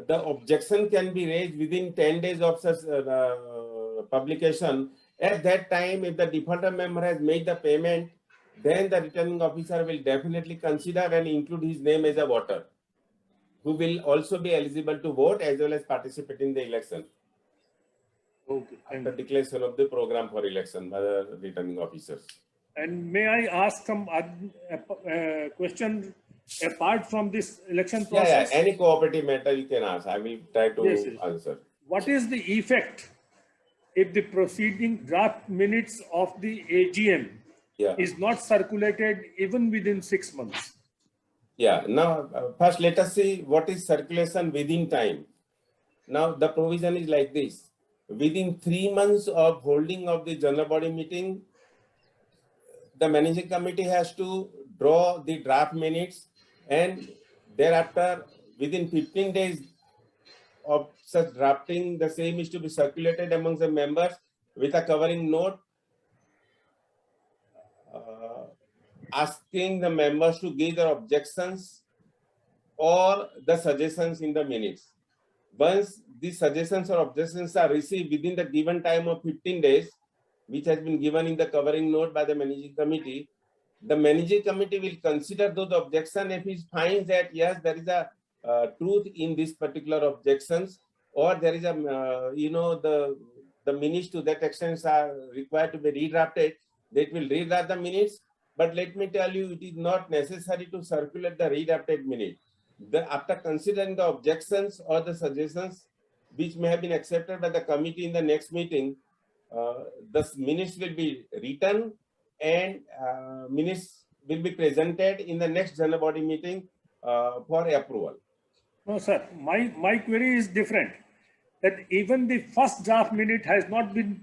Speaker 2: the objection can be raised within 10 days of such publication. At that time, if the defaulter member has made the payment, then the returning officer will definitely consider and include his name as a voter, who will also be eligible to vote as well as participate in the election
Speaker 8: Okay.
Speaker 2: after declaration of the program for election by the returning officers.
Speaker 8: And may I ask some question apart from this election process?
Speaker 2: Yeah, any cooperative matter you can ask. I will try to
Speaker 8: Yes, yes.
Speaker 2: answer.
Speaker 8: What is the effect if the proceeding draft minutes of the AGM
Speaker 2: Yeah.
Speaker 8: is not circulated even within 6 months?
Speaker 2: Yeah, now first let us see what is circulation within time. Now the provision is like this. Within 3 months of holding of the general body meeting, the managing committee has to draw the draft minutes, and thereafter within 15 days of such drafting, the same is to be circulated amongst the members with a covering note asking the members to give their objections or the suggestions in the minutes. Once these suggestions or objections are received within the given time of 15 days, which has been given in the covering note by the managing committee, the managing committee will consider those objections. If it finds that yes, there is a truth in these particular objections, or there is a the minutes to that extent are required to be redrafted, that will redraft the minutes. But let me tell you, it is not necessary to circulate the redrafted minute. After considering the objections or the suggestions which may have been accepted by the committee in the next meeting, the minutes will be written and minutes will be presented in the next general body meeting for approval.
Speaker 8: No, sir. My query is different. That even the first draft minute has not been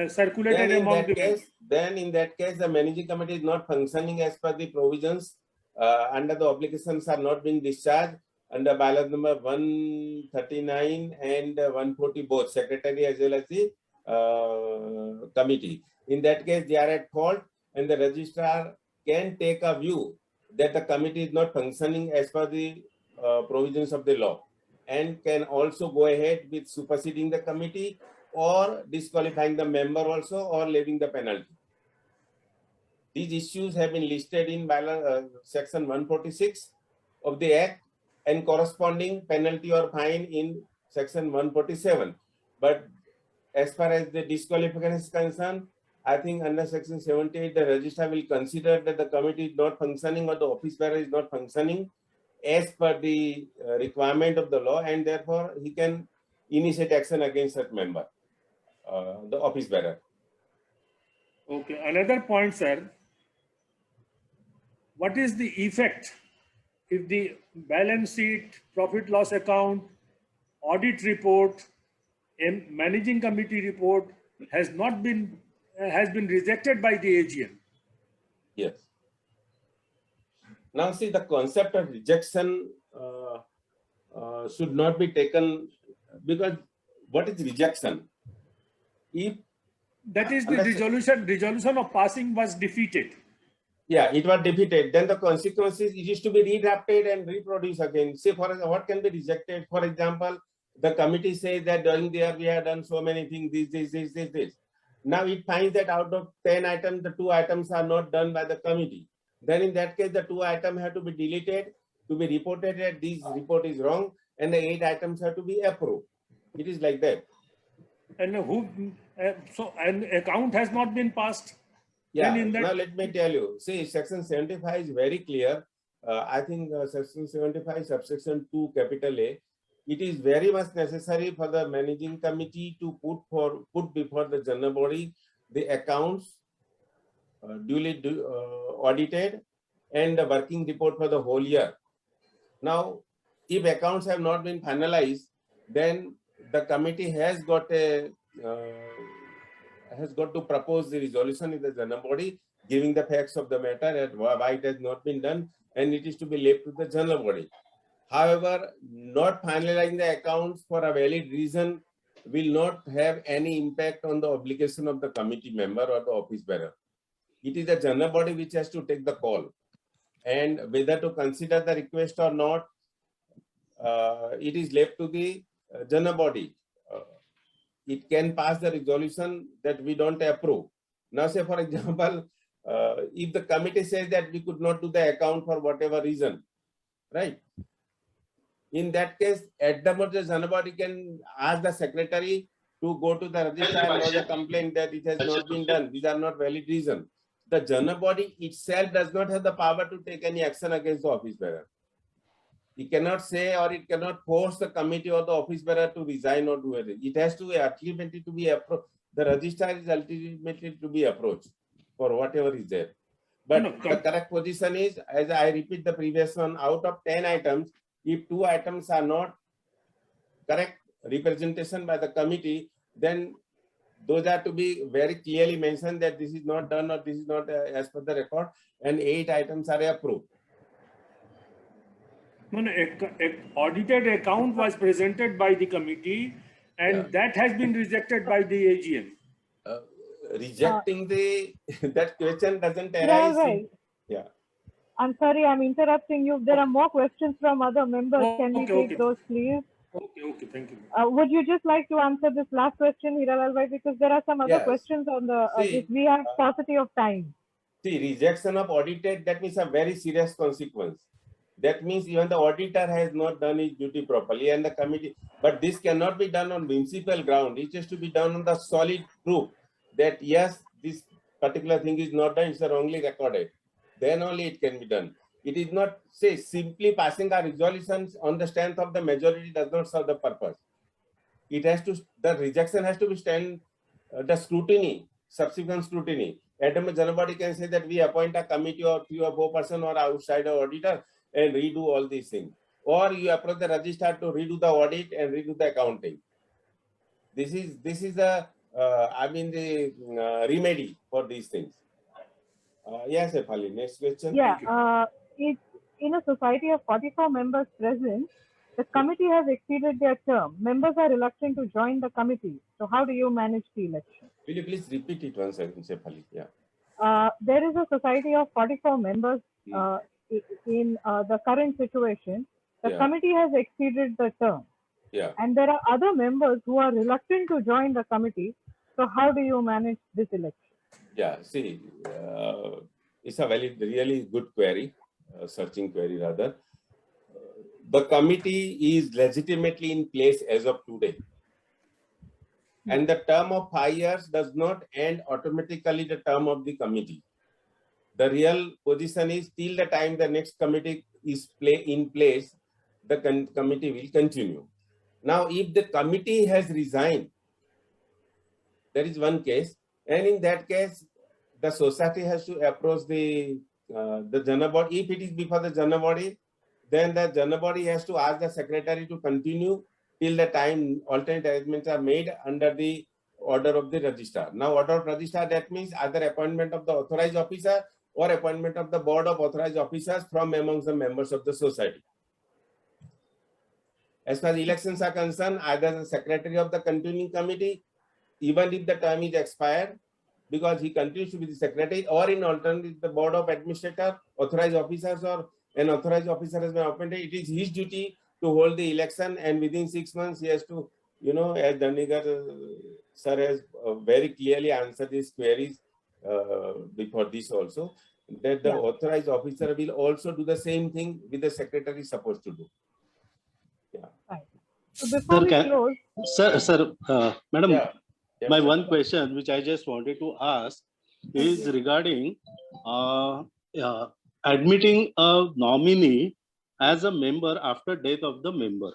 Speaker 8: circulated among the members.
Speaker 2: Then in that case, the managing committee is not functioning as per the provisions under the obligations are not being discharged under bylaw number 139 and 140 both secretary as well as the committee. In that case, they are at fault, and the registrar can take a view that the committee is not functioning as per the provisions of the law, and can also go ahead with superseding the committee or disqualifying the member also, or levying the penalty. These issues have been listed in section 146 of the Act, and corresponding penalty or fine in section 147. But as far as the disqualification is concerned, I think under section 78, the registrar will consider that the committee is not functioning or the office bearer is not functioning as per the requirement of the law, and therefore he can initiate action against that member, the office bearer.
Speaker 8: Okay. Another point, sir. What is the effect if the balance sheet, profit loss account, audit report, and managing committee report has been rejected by the AGM?
Speaker 2: Yes. Now see, the concept of rejection should not be taken, because what is rejection? If
Speaker 8: that is the resolution of passing was defeated.
Speaker 2: Yeah, it was defeated. Then the consequences, it is to be redrafted and reproduced again. Say, for what can be rejected? For example, the committee says that during the year we have done so many things, this. Now it finds that out of 10 items, the 2 items are not done by the committee. Then in that case, the 2 items have to be deleted, to be reported that this report is wrong, and the 8 items have to be approved. It is like that.
Speaker 8: And so an account has not been passed?
Speaker 2: Yeah, now let me tell you, see, section 75 is very clear. I think section 75, subsection 2, capital A, it is very much necessary for the managing committee to put before the general body the accounts duly audited and the working report for the whole year. Now, If accounts have not been finalized, then the committee has got to propose the resolution in the general body, giving the facts of the matter and why it has not been done, and it is to be left to the general body. However, not finalizing the accounts for a valid reason will not have any impact on the obligation of the committee member or the office bearer. It is the general body which has to take the call, and whether to consider the request or not, it is left to the general body. It can pass the resolution that we don't approve. Now, say for example, if the committee says that we could not do the account for whatever reason, right? In that case, at the most, the general body can ask the secretary to go to the registrar and lodge a complaint that it has not been done. These are not valid reasons. The general body itself does not have the power to take any action against the office bearer. It cannot say, or it cannot force the committee or the office bearer to resign or do anything. It has to ultimately to be approached. The registrar is ultimately to be approached for whatever is there. But the correct position is, as I repeat the previous one, out of 10 items, if 2 items are not correct representation by the committee, then those are to be very clearly mentioned that this is not done or this is not as per the record, and 8 items are approved.
Speaker 8: No, audited account was presented by the committee, and that has been rejected by the AGM.
Speaker 2: Rejecting that question doesn't arise.
Speaker 4: Yeah, right.
Speaker 2: Yeah.
Speaker 4: I'm sorry, I'm interrupting you. There are more questions from other members. Can we take those, please?
Speaker 8: Okay, thank you.
Speaker 4: Would you just like to answer this last question, Hiranand bhai, because there are some other questions on the this. We have paucity of time.
Speaker 2: See, rejection of audited, that means a very serious consequence. That means even the auditor has not done his duty properly, and the committee, but this cannot be done on whimsical ground. It has to be done on the solid proof that yes, this particular thing is not done, it's wrongly recorded. Then only it can be done. It is not, say, simply passing our resolutions on the strength of the majority does not serve the purpose. It has to, the rejection has to be stand the scrutiny, subsequent scrutiny. Adam general body can say that we appoint a committee of 3 or 4 person or outside auditor and redo all these things. Or you approach the registrar to redo the audit and redo the accounting. This is the remedy for these things. Yes, Efali, next question.
Speaker 4: Yeah, it's in a society of 44 members present, the committee has exceeded their term. Members are reluctant to join the committee. So how do you manage the election?
Speaker 2: Will you please repeat it once again, Efali? Yeah.
Speaker 4: There is a society of 44 members in the current situation. The committee has exceeded the term.
Speaker 2: Yeah.
Speaker 4: And there are other members who are reluctant to join the committee. So how do you manage this election?
Speaker 2: Yeah, see, it's a really good query, searching query rather. The committee is legitimately in place as of today. And the term of 5 years does not end automatically the term of the committee. The real position is till the time the next committee is in place, the committee will continue. Now, if the committee has resigned, there is one case. And in that case, the society has to approach the general body. If it is before the general body, then the general body has to ask the secretary to continue till the time alternate arrangements are made under the order of the registrar. Now, order of registrar, that means either appointment of the authorized officer or appointment of the board of authorized officers from amongst the members of the society. As far as elections are concerned, either the secretary of the continuing committee, even if the term is expired, because he continues to be the secretary, or in alternative, the board of administrator, authorized officers, or an authorized officer has been appointed, it is his duty to hold the election, and within 6 months, he has to, as Danigar sir has very clearly answered these queries before this also, that the authorized officer will also do the same thing with the secretary is supposed to do. Yeah.
Speaker 4: Right. So before we close,
Speaker 9: Madam, my one question which I just wanted to ask is regarding admitting a nominee as a member after death of the member.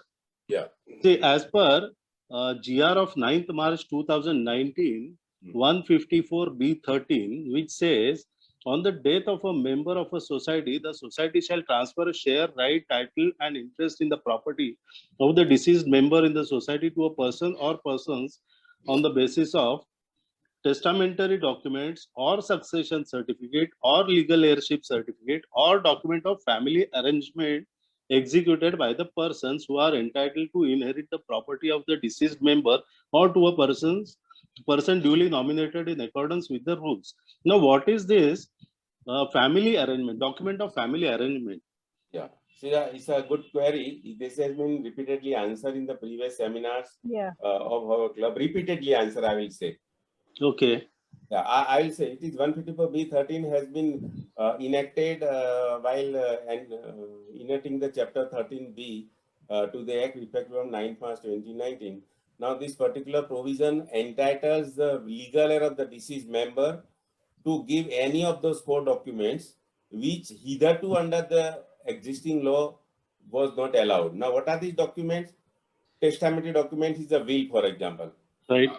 Speaker 2: Yeah.
Speaker 9: See, as per GR of 9th March 2019, 154B13, which says on the death of a member of a society, the society shall transfer a share, right, title, and interest in the property of the deceased member in the society to a person or persons on the basis of testamentary documents or succession certificate or legal heirship certificate or document of family arrangement executed by the persons who are entitled to inherit the property of the deceased member or to a person duly nominated in accordance with the rules. Now, what is this family arrangement, document of family arrangement?
Speaker 2: Yeah. See, it's a good query. This has been repeatedly answered in the previous seminars
Speaker 4: Yeah.
Speaker 2: of our club. Repeatedly answered, I will say.
Speaker 9: Okay.
Speaker 2: Yeah, I will say it is 154B13 has been enacted while enacting the chapter 13B to the Act effective on 9th March 2019. Now, this particular provision entitles the legal heir of the deceased member to give any of those 4 documents which hitherto under the existing law was not allowed. Now, what are these documents? Testamentary document is a will, for example.
Speaker 9: Right.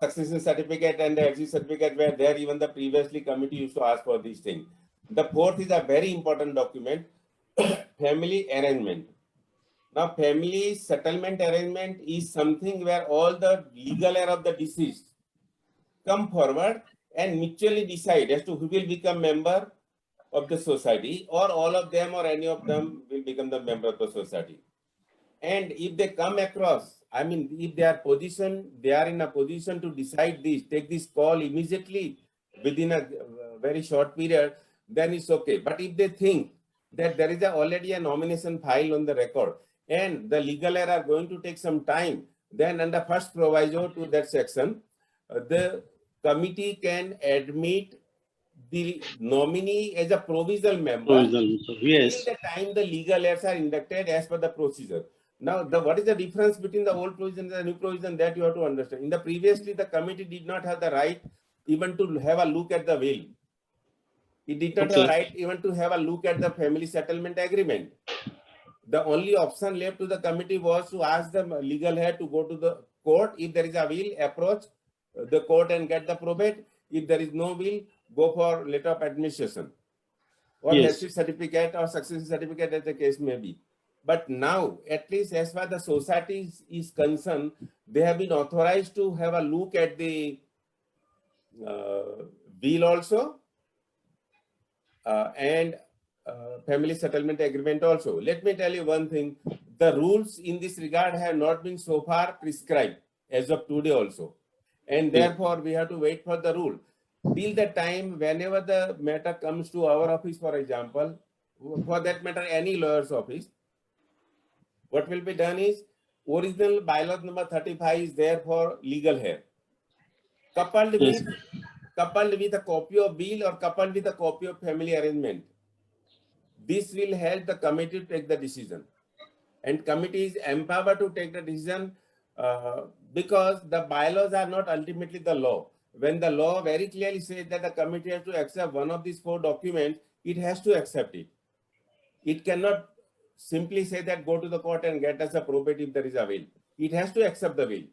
Speaker 2: Succession certificate and the exit certificate were there. Even the previously committee used to ask for these things. The 4th is a very important document, family arrangement. Now, family settlement arrangement is something where all the legal heir of the deceased come forward and mutually decide as to who will become member of the society, or all of them or any of them will become the member of the society. And if they come across, I mean, if they are in a position to decide this, take this call immediately within a very short period, then it's okay. But if they think that there is already a nomination file on the record and the legal heir are going to take some time, then under first proviso to that section, the committee can admit the nominee as a provisional member
Speaker 9: Yes.
Speaker 2: till the time the legal heirs are inducted as per the procedure. Now, what is the difference between the old provision and the new provision that you have to understand? In the previously, the committee did not have the right even to have a look at the will. It did not have a right even to have a look at the family settlement agreement. The only option left to the committee was to ask the legal heir to go to the court. If there is a will, approach the court and get the probate. If there is no will, go for letter of administration or heirship certificate or succession certificate, as the case may be. But now, at least as far as the society is concerned, they have been authorized to have a look at the will also and family settlement agreement also. Let me tell you one thing. The rules in this regard have not been so far prescribed as of today also. And therefore, we have to wait for the rule. Till the time, whenever the matter comes to our office, for example, for that matter, any lawyer's office, what will be done is, original bylaw number 35 is there for legal heir. Coupled with a copy of will or coupled with a copy of family arrangement. This will help the committee to take the decision. And committee is empowered to take the decision because the bylaws are not ultimately the law. When the law very clearly says that the committee has to accept one of these 4 documents, it has to accept it. It cannot simply say that go to the court and get us a probate if there is a will. It has to accept the will.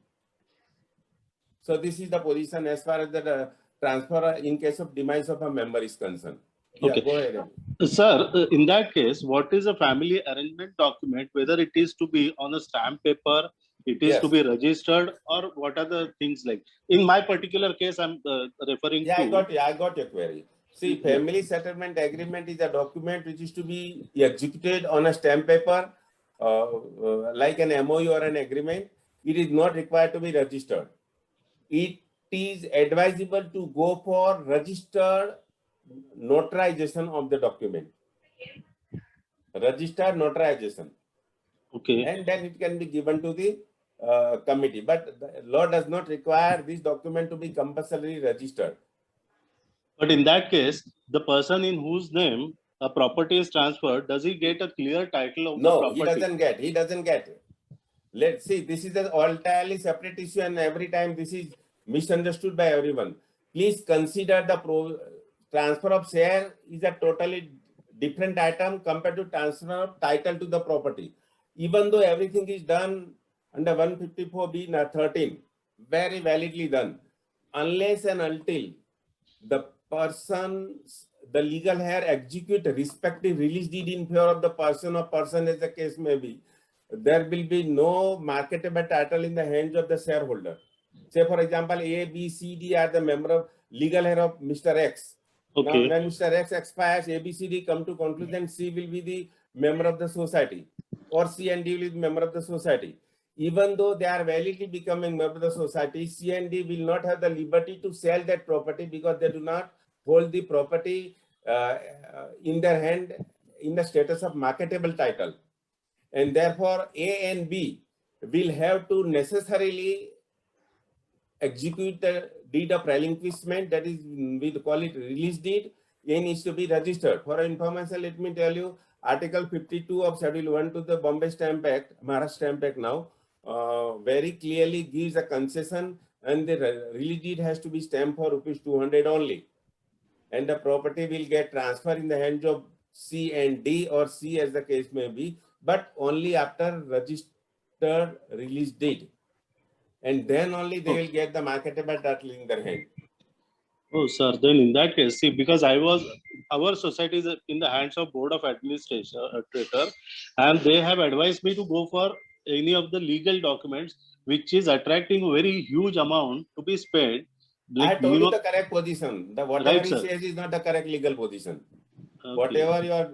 Speaker 2: So this is the position as far as the transfer in case of demise of a member is concerned. Yeah, go ahead.
Speaker 9: Sir, in that case, what is a family arrangement document, whether it is to be on a stamp paper, it is to be registered, or what are the things like? In my particular case, I'm referring to...
Speaker 2: I got your query. See, family settlement agreement is a document which is to be executed on a stamp paper, like an MOU or an agreement. It is not required to be registered. It is advisable to go for registered notarization of the document. Registered notarization.
Speaker 9: Okay.
Speaker 2: And then it can be given to the committee. But the law does not require this document to be compulsorily registered.
Speaker 9: But in that case, the person in whose name a property is transferred, does he get a clear title of the property?
Speaker 2: No, he doesn't get. Let's see, this is an entirely separate issue, and every time this is misunderstood by everyone. Please consider the transfer of share is a totally different item compared to transfer of title to the property. Even though everything is done under 154B13, very validly done, unless and until the the legal heir execute respective release deed in favor of the person or person as the case may be, there will be no marketable title in the hands of the shareholder. Say, for example, A, B, C, D are the member of legal heir of Mr. X. Now,
Speaker 9: Okay.
Speaker 2: when Mr. X expires, A, B, C, D come to conclusion, C will be the member of the society, or C and D will be the member of the society. Even though they are validly becoming member of the society, C and D will not have the liberty to sell that property because they do not hold the property in their hand in the status of marketable title. And therefore, A and B will have to necessarily execute the deed of relinquishment, that is, we call it release deed. A needs to be registered. For information, let me tell you, Article 52 of Schedule 1 to the Bombay Stamp Act, Maharashtra Stamp Act now, very clearly gives a concession, and the release deed has to be stamped for ₹200 only. And the property will get transferred in the hands of C and D, or C as the case may be, but only after registered release deed. And then only they will get the marketable title in their hand.
Speaker 9: Oh, sir, then in that case, see, because our society is in the hands of Board of Administrator, and they have advised me to go for any of the legal documents, which is attracting a very huge amount to be spent.
Speaker 2: I
Speaker 9: Like
Speaker 2: told you
Speaker 9: minimum,
Speaker 2: the correct position. The whatever
Speaker 9: Right,
Speaker 2: he
Speaker 9: sir.
Speaker 2: says is not the correct legal position.
Speaker 9: okay.
Speaker 2: Whatever your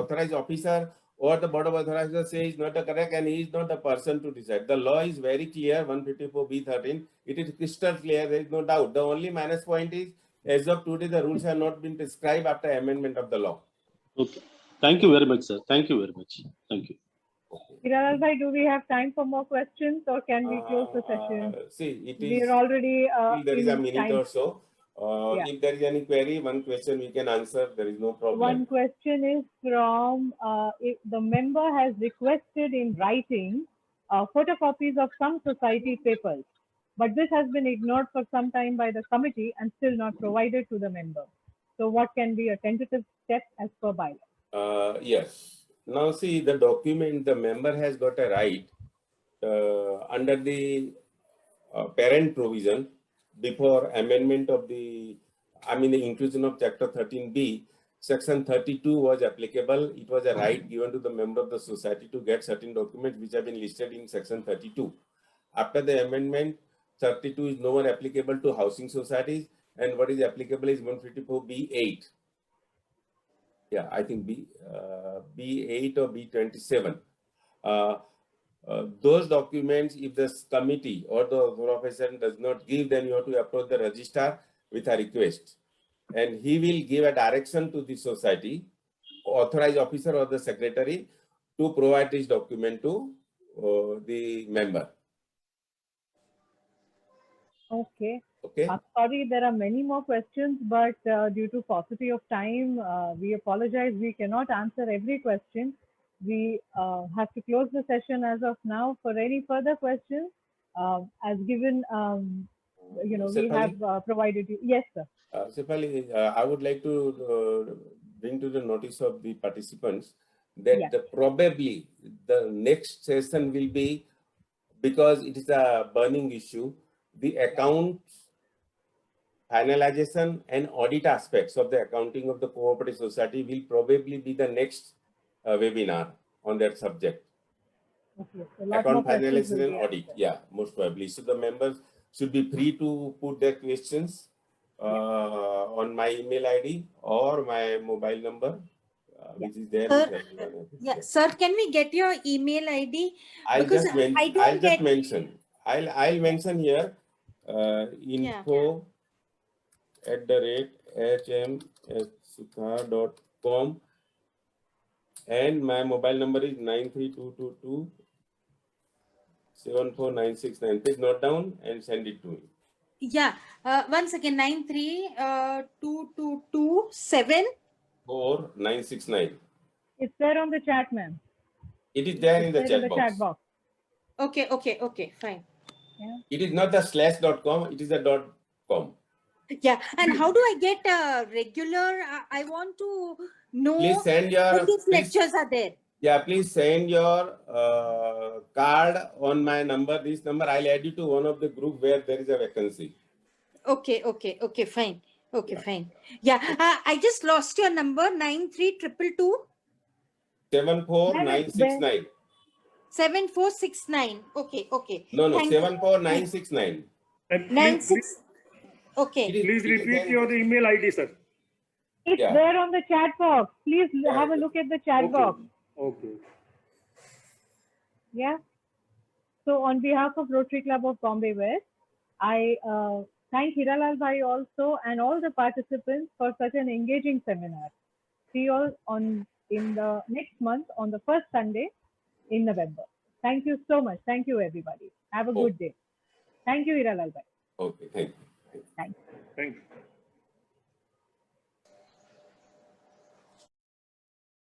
Speaker 2: authorized officer or the board of authorizers say is not the correct, and he is not the person to decide. The law is very clear, 154B13. It is crystal clear, there is no doubt. The only minus point is, as of today, the rules have not been prescribed after amendment of the law.
Speaker 9: Okay. Thank you very much, sir. Thank you very much. Thank you.
Speaker 4: Hiranal bhai, do we have time for more questions, or can we close the session?
Speaker 2: See, it
Speaker 4: We
Speaker 2: is,
Speaker 4: are already
Speaker 2: there is a
Speaker 4: in
Speaker 2: minute
Speaker 4: time.
Speaker 2: or so.
Speaker 4: Yeah.
Speaker 2: If there is any query, one question we can answer, there is no problem.
Speaker 4: One question is from if the member has requested in writing photocopies of some society papers, but this has been ignored for some time by the committee and still not provided to the member. So what can be a tentative step as per bylaw?
Speaker 2: Yes. Now see, the document, the member has got a right under the parent provision before amendment of the, the inclusion of Chapter 13B, Section 32 was applicable. It was a right given to the member of the society to get certain documents which have been listed in Section 32. After the amendment, 32 is no more applicable to housing societies, and what is applicable is 154B8. Yeah, I think B8 or B27. Those documents, if the committee or the profession does not give, then you have to approach the registrar with a request. And he will give a direction to the society, authorized officer or the secretary, to provide this document to the member.
Speaker 4: Okay.
Speaker 2: Okay.
Speaker 4: Sorry, there are many more questions, but due to paucity of time, we apologize. We cannot answer every question. We have to close the session as of now. For any further questions, as given, we have provided you. Yes, sir.
Speaker 2: Sefali, I would like to bring to the notice of the participants that probably the next session will be, because it is a burning issue, the accounts finalization and audit aspects of the accounting of the cooperative society will probably be the next webinar on that subject.
Speaker 4: Okay.
Speaker 2: Account finalization and audit, yeah, most probably. So the members should be free to put their questions on my email ID or my mobile number, which is there.
Speaker 6: Sir, can we get your email ID?
Speaker 2: I'll just mention. I'll mention here info@hmssuthar.com, and my mobile number is 93222-74969. Please note down and send it to me.
Speaker 6: Yeah, once again, 93222749669.
Speaker 4: It's there on the chat, ma'am.
Speaker 2: It is there in the chat box.
Speaker 6: Okay, fine.
Speaker 4: Yeah.
Speaker 2: It is not the /.com, it is the .com.
Speaker 6: Yeah, and how do I get regular? I want to know
Speaker 2: please send your,
Speaker 6: when these lectures are there.
Speaker 2: Yeah, please send your card on my number, this number. I'll add you to one of the group where there is a vacancy.
Speaker 6: Okay, fine. Okay, fine. Yeah, I just lost your number, 9322
Speaker 2: 74969.
Speaker 6: 7469. Okay, okay.
Speaker 2: No, no,
Speaker 6: Thank you.
Speaker 2: 74969.
Speaker 8: And
Speaker 6: Nine
Speaker 8: please,
Speaker 6: six. Okay.
Speaker 8: please
Speaker 2: It is
Speaker 8: repeat
Speaker 2: an-
Speaker 8: your email ID, sir.
Speaker 4: It's
Speaker 2: Yeah.
Speaker 4: there on the chat box. Please
Speaker 2: Yeah,
Speaker 4: have a
Speaker 2: yeah.
Speaker 4: look at the chat
Speaker 8: Okay.
Speaker 4: box.
Speaker 8: Okay.
Speaker 4: Yeah. So on behalf of Rotary Club of Bombay West, I thank Hiralal Bhai also and all the participants for such an engaging seminar. See you all in the next month on the first Sunday in November. Thank you so much. Thank you, everybody. Have a good day. Thank you, Hiralal Bhai.
Speaker 2: Okay, thank you.
Speaker 4: Thank you.
Speaker 8: Thank you.